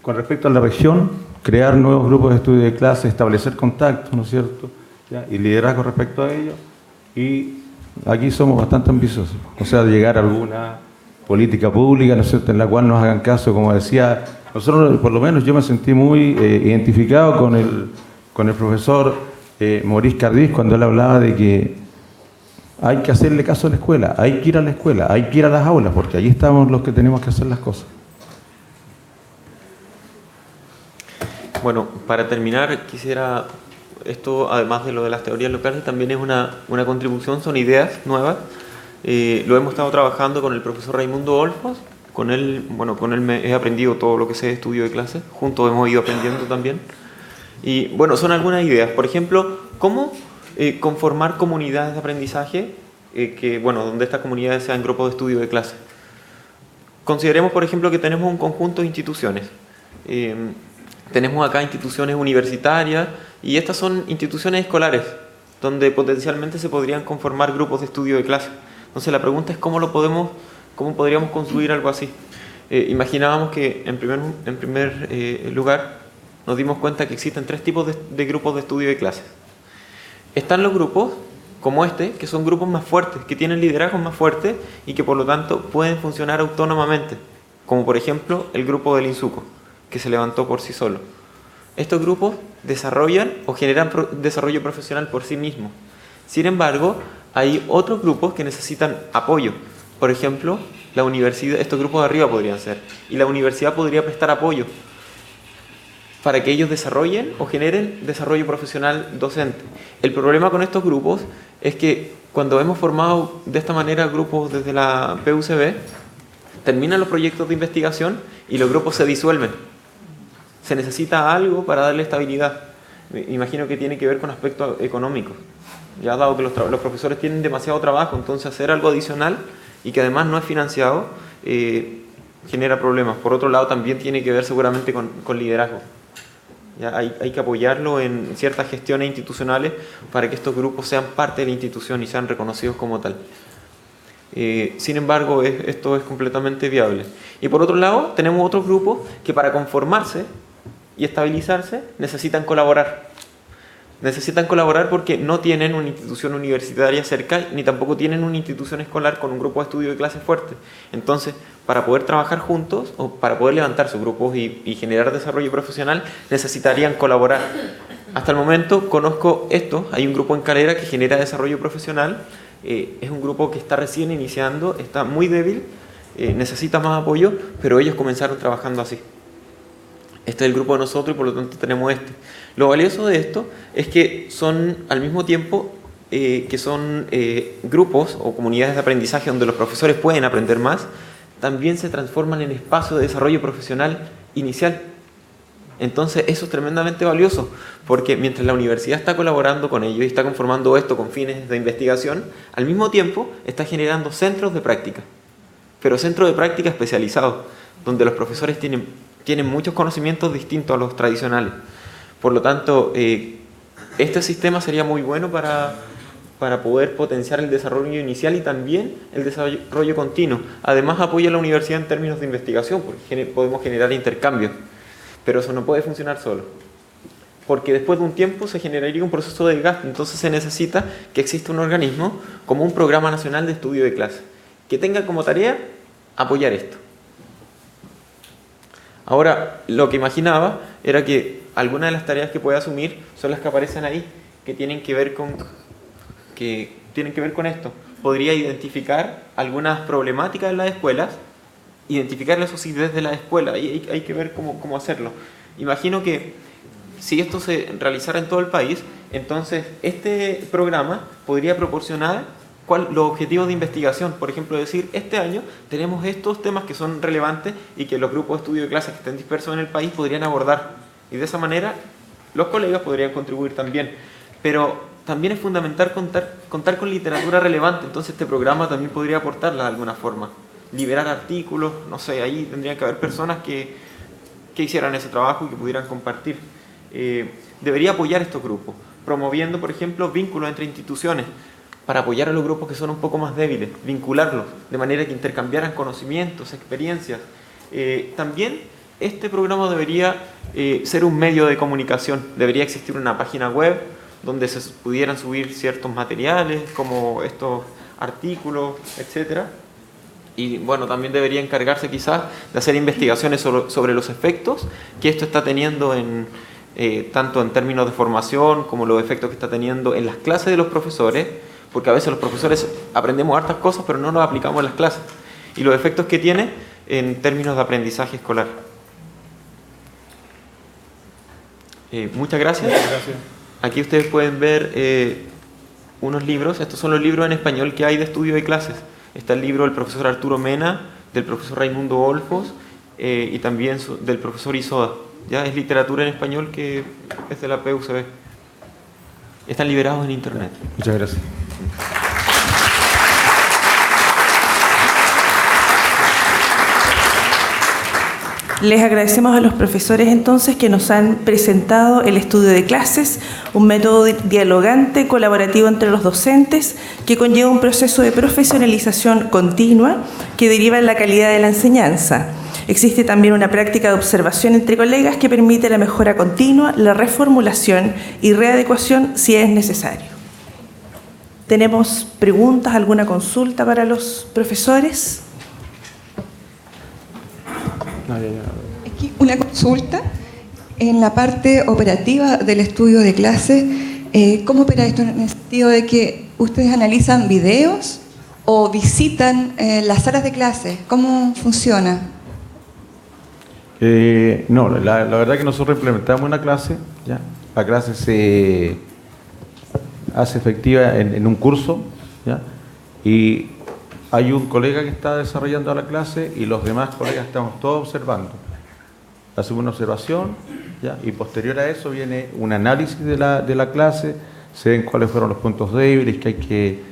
Con respecto a la región, crear nuevos grupos de estudio de clase, establecer contactos, ¿no es cierto?, ¿ya? Y liderazgo respecto a ello. Y aquí somos bastante ambiciosos, o sea, llegar a alguna política pública, ¿no es cierto?, en la cual nos hagan caso. Como decía, nosotros, por lo menos yo me sentí muy identificado con el profesor Maurice Cardis cuando él hablaba de que hay que hacerle caso a la escuela, hay que ir a la escuela, hay que ir a las aulas, porque allí estamos los que tenemos que hacer las cosas. Bueno, para terminar, quisiera, esto además de lo de las teorías locales, también es una contribución, son ideas nuevas. Lo hemos estado trabajando con el profesor Raimundo Olfos, con él he aprendido todo lo que sé de estudio de clase, juntos hemos ido aprendiendo también. Y son algunas ideas, por ejemplo, cómo conformar comunidades de aprendizaje, donde estas comunidades sean grupos de estudio de clase. Consideremos, por ejemplo, que tenemos un conjunto de instituciones. Tenemos acá instituciones universitarias y estas son instituciones escolares, donde potencialmente se podrían conformar grupos de estudio de clase. Entonces la pregunta es cómo podríamos construir algo así. Imaginábamos que en primer lugar nos dimos cuenta que existen 3 tipos de grupos de estudio de clases. Están los grupos como que son grupos más fuertes, que tienen liderazgos más fuertes y que por lo tanto pueden funcionar autónomamente, como por ejemplo el grupo del INSUCO, que se levantó por sí solo. Estos grupos desarrollan o generan desarrollo profesional por sí mismos. Sin embargo, hay otros grupos que necesitan apoyo. Por ejemplo, la universidad, estos grupos de arriba podrían ser, y la universidad podría prestar apoyo para que ellos desarrollen o generen desarrollo profesional docente. El problema con estos grupos es que cuando hemos formado de esta manera grupos desde la PUCB, terminan los proyectos de investigación y los grupos se disuelven. Se necesita algo para darle estabilidad. Me imagino que tiene que ver con aspectos económicos. Ya dado que los profesores tienen demasiado trabajo, entonces hacer algo adicional y que además no es financiado, genera problemas. Por otro lado, también tiene que ver seguramente con liderazgo. Ya hay que apoyarlo en ciertas gestiones institucionales para que estos grupos sean parte de la institución y sean reconocidos como tal. Sin embargo, esto es completamente viable. Y por otro lado, tenemos otros grupos que para conformarse y estabilizarse necesitan colaborar. Necesitan colaborar porque no tienen una institución universitaria cerca ni tampoco tienen una institución escolar con un grupo de estudio de clase fuerte. Entonces, para poder trabajar juntos o para poder levantar sus grupos y generar desarrollo profesional, necesitarían colaborar. Hasta el momento conozco esto, hay un grupo en Calera que genera desarrollo profesional es un grupo que está recién iniciando, está muy débil, necesita más apoyo, pero ellos comenzaron trabajando así. Este es el grupo de nosotros y por lo tanto tenemos este. Lo valioso de esto es que son al mismo tiempo que son grupos o comunidades de aprendizaje donde los profesores pueden aprender más, también se transforman en espacios de desarrollo profesional inicial. Entonces eso es tremendamente valioso, porque mientras la universidad está colaborando con ellos y está conformando esto con fines de investigación, al mismo tiempo está generando centros de práctica, pero centros de práctica especializados, donde los profesores tienen muchos conocimientos distintos a los tradicionales. Por lo tanto, este sistema sería muy bueno para poder potenciar el desarrollo inicial y también el desarrollo continuo. Además, apoya a la universidad en términos de investigación, porque podemos generar intercambios. Pero eso no puede funcionar solo, porque después de un tiempo se generaría un proceso de desgaste. Entonces se necesita que exista un organismo como un Programa Nacional de Estudio de Clase, que tenga como tarea apoyar esto. Ahora, lo que imaginaba era que algunas de las tareas que puede asumir son las que aparecen ahí, que tienen que ver con esto. Podría identificar algunas problemáticas en las escuelas, identificarlas eso sí desde la escuela, y hay que ver cómo hacerlo. Imagino que si esto se realizara en todo el país, entonces este programa podría proporcionar los objetivos de investigación. Por ejemplo, decir, este año tenemos estos temas que son relevantes y que los grupos de estudio de clases que estén dispersos en el país podrían abordar. Y de esa manera los colegas podrían contribuir también. Pero también es fundamental contar con literatura relevante, entonces este programa también podría aportarla de alguna forma. Liberar artículos, no sé, ahí tendrían que haber personas que hicieran ese trabajo y que pudieran compartir. Debería apoyar estos grupos, promoviendo, por ejemplo, vínculos entre instituciones, para apoyar a los grupos que son un poco más débiles, vincularlos, de manera que intercambiaran conocimientos, experiencias. También este programa debería ser un medio de comunicación, debería existir una página web donde se pudieran subir ciertos materiales, como estos artículos, etcétera. Y bueno, también debería encargarse quizás de hacer investigaciones sobre los efectos que esto está teniendo tanto en términos de formación como los efectos que está teniendo en las clases de los profesores, porque a veces los profesores aprendemos hartas cosas pero no las aplicamos en las clases, y los efectos que tiene en términos de aprendizaje escolar. Muchas gracias. Aquí ustedes pueden ver unos libros. Estos son los libros en español que hay de estudio de clases. Está el libro del profesor Arturo Mena, del profesor Raimundo Olfos y también del profesor Isoda. Ya es literatura en español que es de la PUCB. Están liberados en internet. Muchas gracias. Les agradecemos a los profesores entonces que nos han presentado el estudio de clases, un método dialogante, colaborativo entre los docentes, que conlleva un proceso de profesionalización continua que deriva en la calidad de la enseñanza. Existe también una práctica de observación entre colegas que permite la mejora continua, la reformulación y readecuación si es necesario. ¿Tenemos preguntas, alguna consulta para los profesores? Aquí una consulta. En la parte operativa del estudio de clases, ¿cómo opera esto en el sentido de que ustedes analizan videos o visitan las salas de clase? ¿Cómo funciona? No, la verdad que nosotros implementamos una clase, ¿ya? La clase se hace efectiva en un curso, ¿ya? Y hay un colega que está desarrollando la clase y los demás colegas estamos todos observando. Hacemos una observación, ¿ya? Y posterior a eso viene un análisis de la clase, se ven cuáles fueron los puntos débiles que hay que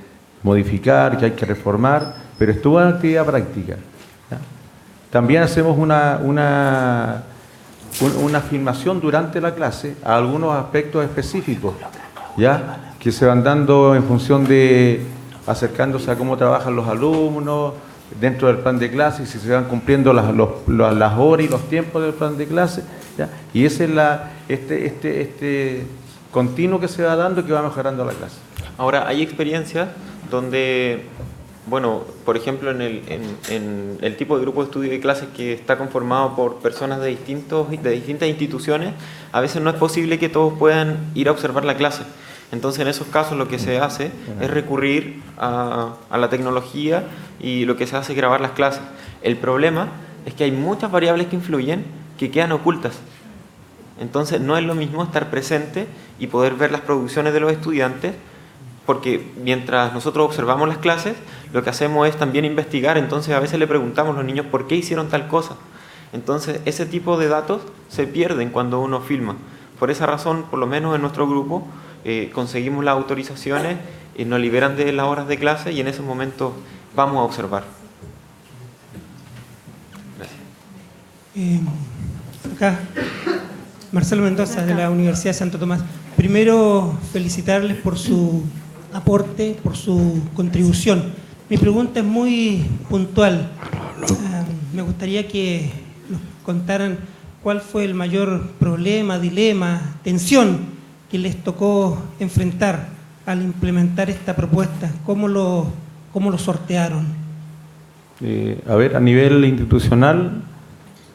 modificar, que hay que reformar, pero estuvo en actividad práctica, ¿ya? También hacemos una afirmación durante la clase a algunos aspectos específicos, ¿ya? Que se van dando en función de acercándose a cómo trabajan los alumnos dentro del plan de clase y si se van cumpliendo las horas y los tiempos del plan de clase, ¿ya? Y ese es este continuo que se va dando que va mejorando la clase. Ahora, hay experiencias donde, bueno, por ejemplo, en el tipo de grupo de estudio de clases que está conformado por personas de distintas instituciones, a veces no es posible que todos puedan ir a observar la clase. Entonces, en esos casos lo que se hace es recurrir a la tecnología y lo que se hace es grabar las clases. El problema es que hay muchas variables que influyen que quedan ocultas. Entonces, no es lo mismo estar presente y poder ver las producciones de los estudiantes, porque mientras nosotros observamos las clases, lo que hacemos es también investigar. Entonces, a veces le preguntamos a los niños por qué hicieron tal cosa. Entonces, ese tipo de datos se pierden cuando uno filma. Por esa razón, por lo menos en nuestro grupo, conseguimos las autorizaciones, nos liberan de las horas de clase y en ese momento vamos a observar. Gracias. Acá, Marcelo Mendoza, de la Universidad de Santo Tomás. Primero, felicitarles por su aporte, por su contribución. Mi pregunta es muy puntual. Me gustaría que nos contaran cuál fue el mayor problema, dilema, tensión que les tocó enfrentar al implementar esta propuesta. ¿Cómo lo sortearon? A ver, a nivel institucional,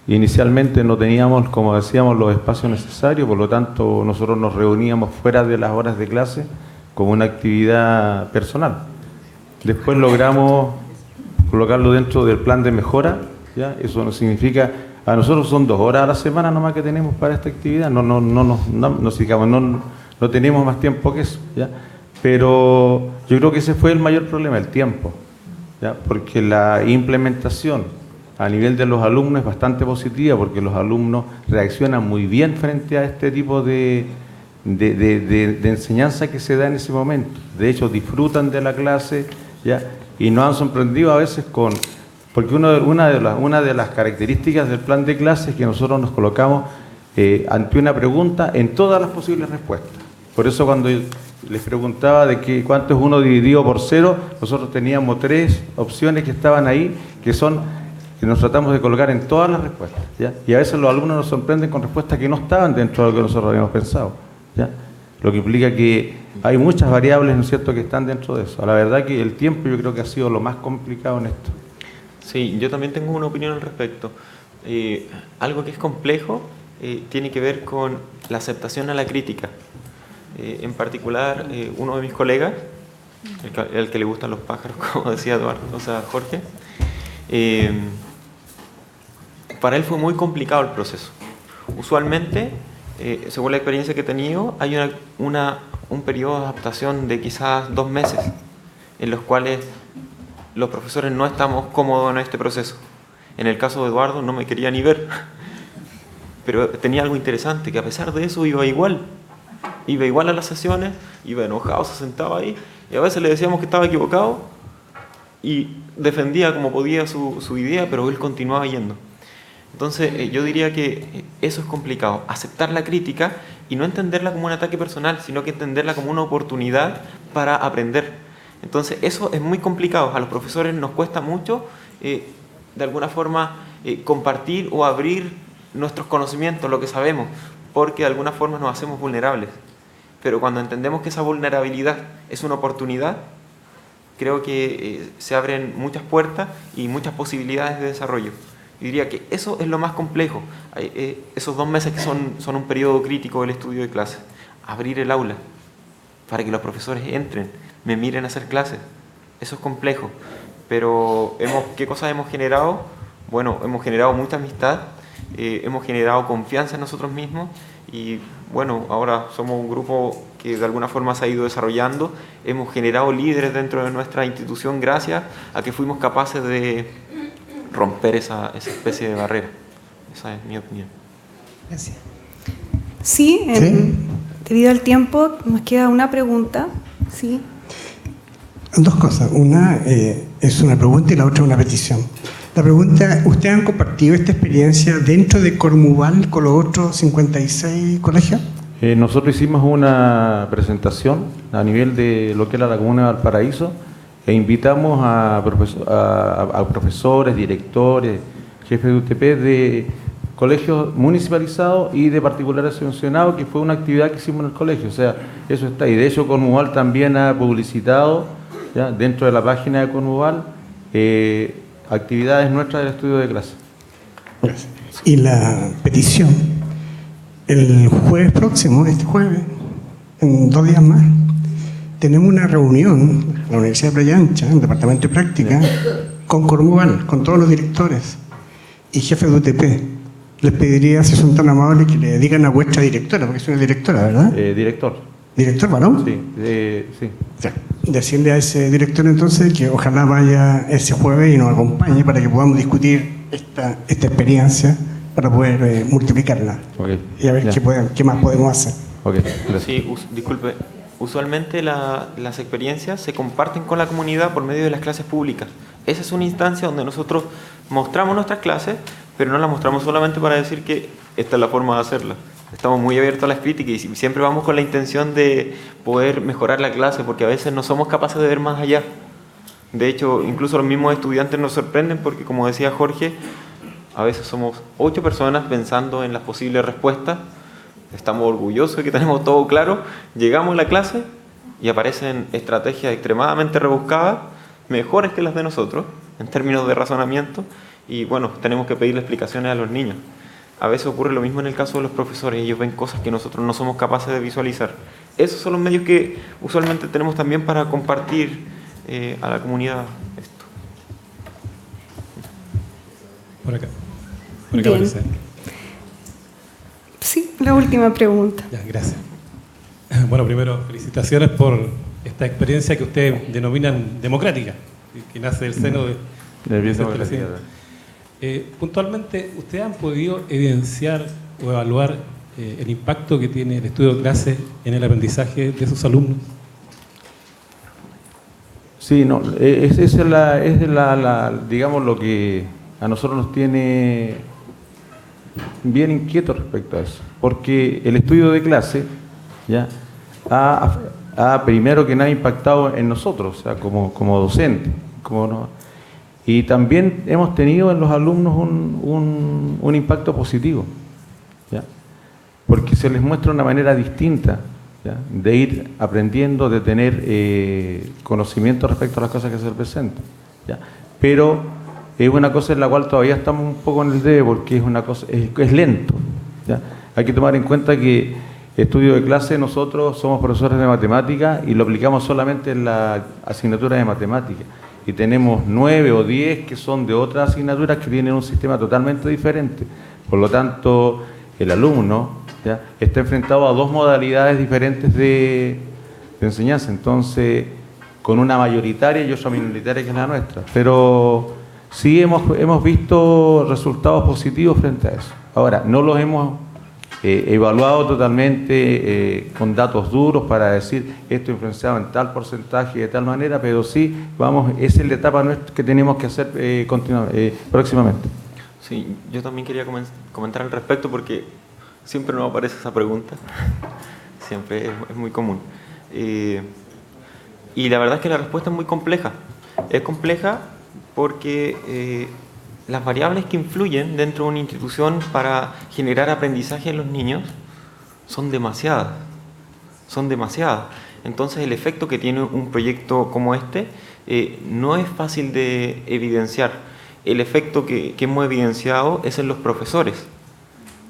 inicialmente no teníamos, como decíamos, los espacios necesarios, por lo tanto nosotros nos reuníamos fuera de las horas de clase como una actividad personal. Después logramos colocarlo dentro del plan de mejora, ¿ya? Eso no significa, a nosotros son 2 horas a la semana nomás que tenemos para esta actividad, no tenemos más tiempo que eso, ¿ya? Pero yo creo que ese fue el mayor problema, el tiempo, ¿ya? Porque la implementación a nivel de los alumnos es bastante positiva, porque los alumnos reaccionan muy bien frente a este tipo de enseñanza que se da en ese momento. De hecho, disfrutan de la clase, ¿ya? Y nos han sorprendido a veces porque una de las características del plan de clase es que nosotros nos colocamos ante una pregunta en todas las posibles respuestas. Por eso cuando les preguntaba de cuánto es 1 dividido por 0, nosotros teníamos 3 opciones que estaban ahí, que nos tratamos de colocar en todas las respuestas, ¿ya? Y a veces los alumnos nos sorprenden con respuestas que no estaban dentro de lo que nosotros habíamos pensado, ¿ya? Lo que implica que hay muchas variables, ¿no es cierto?, que están dentro de eso. La verdad que el tiempo yo creo que ha sido lo más complicado en esto. Sí, yo también tengo una opinión al respecto. Algo que es complejo tiene que ver con la aceptación a la crítica. En particular, uno de mis colegas, el que le gustan los pájaros, como decía Eduardo, Jorge, para él fue muy complicado el proceso. Usualmente, según la experiencia que he tenido, hay un periodo de adaptación de quizás 2 meses, en los cuales los profesores no estamos cómodos en este proceso. En el caso de Eduardo no me quería ni ver, pero tenía algo interesante, que a pesar de eso iba igual a las sesiones, iba enojado, se sentaba ahí, y a veces le decíamos que estaba equivocado, y defendía como podía su idea, pero él continuaba yendo. Entonces, yo diría que eso es complicado, aceptar la crítica y no entenderla como un ataque personal, sino que entenderla como una oportunidad para aprender. Entonces, eso es muy complicado. A los profesores nos cuesta mucho, de alguna forma, compartir o abrir nuestros conocimientos, lo que sabemos, porque de alguna forma nos hacemos vulnerables. Pero cuando entendemos que esa vulnerabilidad es una oportunidad, creo que se abren muchas puertas y muchas posibilidades de desarrollo. Yo diría que eso es lo más complejo. Esos 2 meses que son un periodo crítico del estudio de clases. Abrir el aula para que los profesores entren, me miren a hacer clases. Eso es complejo. Pero ¿qué cosas hemos generado? Bueno, hemos generado mucha amistad, hemos generado confianza en nosotros mismos y bueno, ahora somos un grupo que de alguna forma se ha ido desarrollando. Hemos generado líderes dentro de nuestra institución gracias a que fuimos capaces de romper esa especie de barrera. Esa es mi opinión. Gracias. Sí, debido al tiempo nos queda una pregunta. Sí. 2 cosas. Una es una pregunta y la otra una petición. La pregunta, ¿ustedes han compartido esta experiencia dentro de Cormuval con los otros 56 colegios? Nosotros hicimos una presentación a nivel de lo que era la comuna de Valparaíso e invitamos a profesores, directores, jefes de UTP de colegios municipalizados y de particulares subvencionados, que fue una actividad que hicimos en el colegio. O sea, eso está. Y de hecho Cormuval también ha publicitado, ¿ya?, dentro de la página de Cormuval actividades nuestras del estudio de clase. Gracias. Y la petición, el jueves próximo, este jueves, en 2 días más, tenemos una reunión en la Universidad de Playa Ancha, en el Departamento de Práctica, con Cormuval, con todos los directores y jefes de UTP. Les pediría, si son tan amables, que le digan a vuestra directora, porque es una directora, ¿verdad? Director. ¿Director, varón? Sí, sí. Ya. Decirle a ese director entonces que ojalá vaya ese jueves y nos acompañe para que podamos discutir esta experiencia para poder multiplicarla. Okay. Y a ver qué más podemos hacer. Okay. Sí, disculpe. Usualmente las experiencias se comparten con la comunidad por medio de las clases públicas. Esa es una instancia donde nosotros mostramos nuestras clases, pero no las mostramos solamente para decir que esta es la forma de hacerla. Estamos muy abiertos a las críticas y siempre vamos con la intención de poder mejorar la clase, porque a veces no somos capaces de ver más allá. De hecho, incluso los mismos estudiantes nos sorprenden porque, como decía Jorge, a veces somos 8 personas pensando en las posibles respuestas. Estamos orgullosos de que tenemos todo claro. Llegamos a la clase y aparecen estrategias extremadamente rebuscadas, mejores que las de nosotros, en términos de razonamiento, y bueno, tenemos que pedirle explicaciones a los niños. A veces ocurre lo mismo en el caso de los profesores, ellos ven cosas que nosotros no somos capaces de visualizar. Esos son los medios que usualmente tenemos también para compartir a la comunidad esto. Por acá. Por acá parece. Sí, la última pregunta. Ya, gracias. Bueno, primero, felicitaciones por esta experiencia que ustedes denominan democrática, que nace del seno de bien esta democrática. Puntualmente, ¿ustedes han podido evidenciar o evaluar el impacto que tiene el estudio de clase en el aprendizaje de sus alumnos? Sí, no, digamos, lo que a nosotros nos tiene bien inquietos respecto a eso, porque el estudio de clase ya ha primero que nada impactado en nosotros, o sea, como docentes, y también hemos tenido en los alumnos un impacto positivo, ¿ya? Porque se les muestra una manera distinta, ¿ya?, de ir aprendiendo, de tener conocimiento respecto a las cosas que se presentan, ¿ya? Pero es una cosa en la cual todavía estamos un poco en el debe, porque es lento, ¿ya? Hay que tomar en cuenta que estudio de clase, nosotros somos profesores de matemáticas y lo aplicamos solamente en la asignatura de matemáticas. Y tenemos 9 o 10 que son de otras asignaturas que tienen un sistema totalmente diferente. Por lo tanto, el alumno, ¿ya?, está enfrentado a 2 modalidades diferentes de enseñanza. Entonces, con una mayoritaria y otra minoritaria que es la nuestra. Pero sí hemos visto resultados positivos frente a eso. Ahora, no los hemos evaluado totalmente con datos duros para decir esto influenciado en tal porcentaje y de tal manera, pero sí, esa es la etapa nuestra que tenemos que hacer próximamente. Sí, yo también quería comentar al respecto porque siempre nos aparece esa pregunta, siempre es muy común. Y la verdad es que la respuesta es muy compleja. Es compleja porque las variables que influyen dentro de una institución para generar aprendizaje en los niños son demasiadas. Entonces el efecto que tiene un proyecto como este no es fácil de evidenciar. El efecto que hemos evidenciado es en los profesores.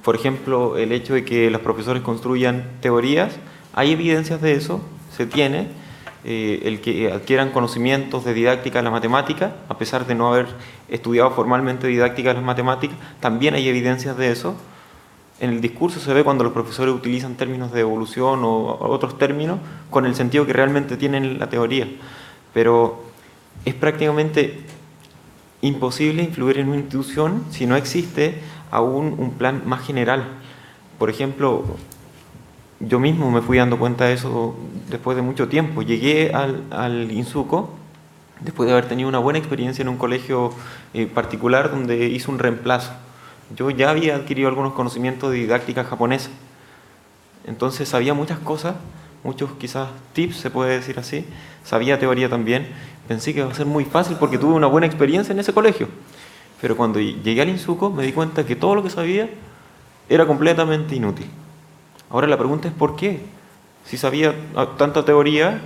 Por ejemplo, el hecho de que los profesores construyan teorías, hay evidencias de eso, se tiene. El que adquieran conocimientos de didáctica de la matemática, a pesar de no haber estudiado formalmente didáctica de las matemáticas, también hay evidencias de eso. En el discurso se ve cuando los profesores utilizan términos de evolución o otros términos con el sentido que realmente tienen la teoría. Pero es prácticamente imposible influir en una institución si no existe aún un plan más general. Por ejemplo, yo mismo me fui dando cuenta de eso después de mucho tiempo. Llegué al INSUCO después de haber tenido una buena experiencia en un colegio particular donde hice un reemplazo. Yo ya había adquirido algunos conocimientos de didáctica japonesa. Entonces sabía muchas cosas, muchos quizás tips, se puede decir así. Sabía teoría también. Pensé que iba a ser muy fácil porque tuve una buena experiencia en ese colegio. Pero cuando llegué al INSUCO me di cuenta que todo lo que sabía era completamente inútil. Ahora la pregunta es ¿por qué? Si sabía tanta teoría,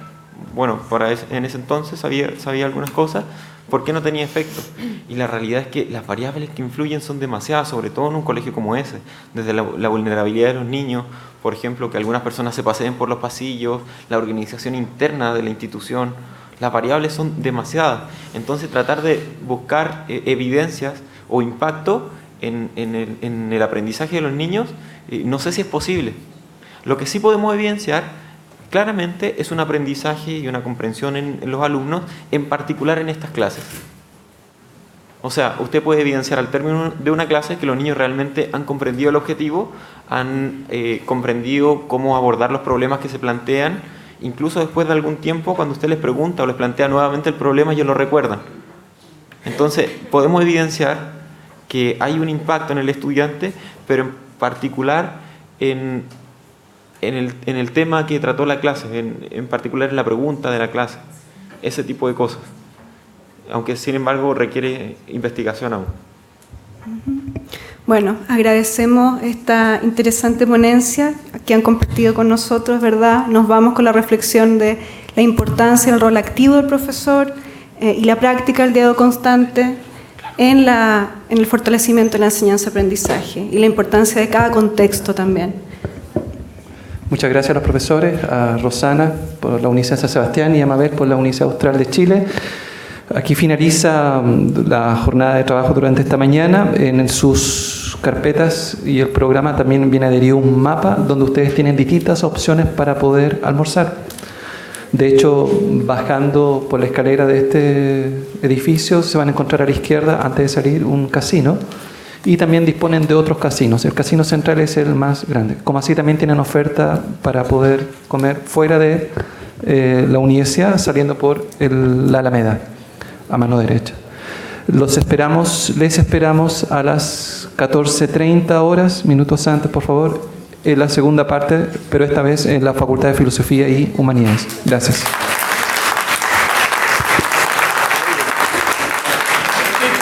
bueno, en ese entonces sabía algunas cosas, ¿por qué no tenía efecto? Y la realidad es que las variables que influyen son demasiadas, sobre todo en un colegio como ese, desde la vulnerabilidad de los niños, por ejemplo, que algunas personas se paseen por los pasillos, la organización interna de la institución, las variables son demasiadas. Entonces tratar de buscar evidencias o impacto en el aprendizaje de los niños, no sé si es posible. Lo que sí podemos evidenciar claramente es un aprendizaje y una comprensión en los alumnos, en particular en estas clases. O sea, usted puede evidenciar al término de una clase que los niños realmente han comprendido el objetivo, han comprendido cómo abordar los problemas que se plantean, incluso después de algún tiempo, cuando usted les pregunta o les plantea nuevamente el problema, ellos lo recuerdan. Entonces, podemos evidenciar que hay un impacto en el estudiante, pero en particular en el tema que trató la clase, en particular en la pregunta de la clase, ese tipo de cosas. Aunque, sin embargo, requiere investigación aún. Bueno, agradecemos esta interesante ponencia que han compartido con nosotros, ¿verdad? Nos vamos con la reflexión de la importancia del rol activo del profesor y la práctica del diálogo constante en el fortalecimiento de la enseñanza-aprendizaje y la importancia de cada contexto también. Muchas gracias a los profesores, a Rosana por la Universidad de San Sebastián y a Mabel por la Universidad Austral de Chile. Aquí finaliza la jornada de trabajo durante esta mañana. En sus carpetas y el programa también viene adherido un mapa donde ustedes tienen distintas opciones para poder almorzar. De hecho, bajando por la escalera de este edificio se van a encontrar a la izquierda, antes de salir, un casino. Y también disponen de otros casinos. El casino central es el más grande. Como así también tienen oferta para poder comer fuera de la universidad, saliendo por la Alameda, a mano derecha. Les esperamos a las 14:30 horas, minutos antes, por favor, en la segunda parte, pero esta vez en la Facultad de Filosofía y Humanidades. Gracias.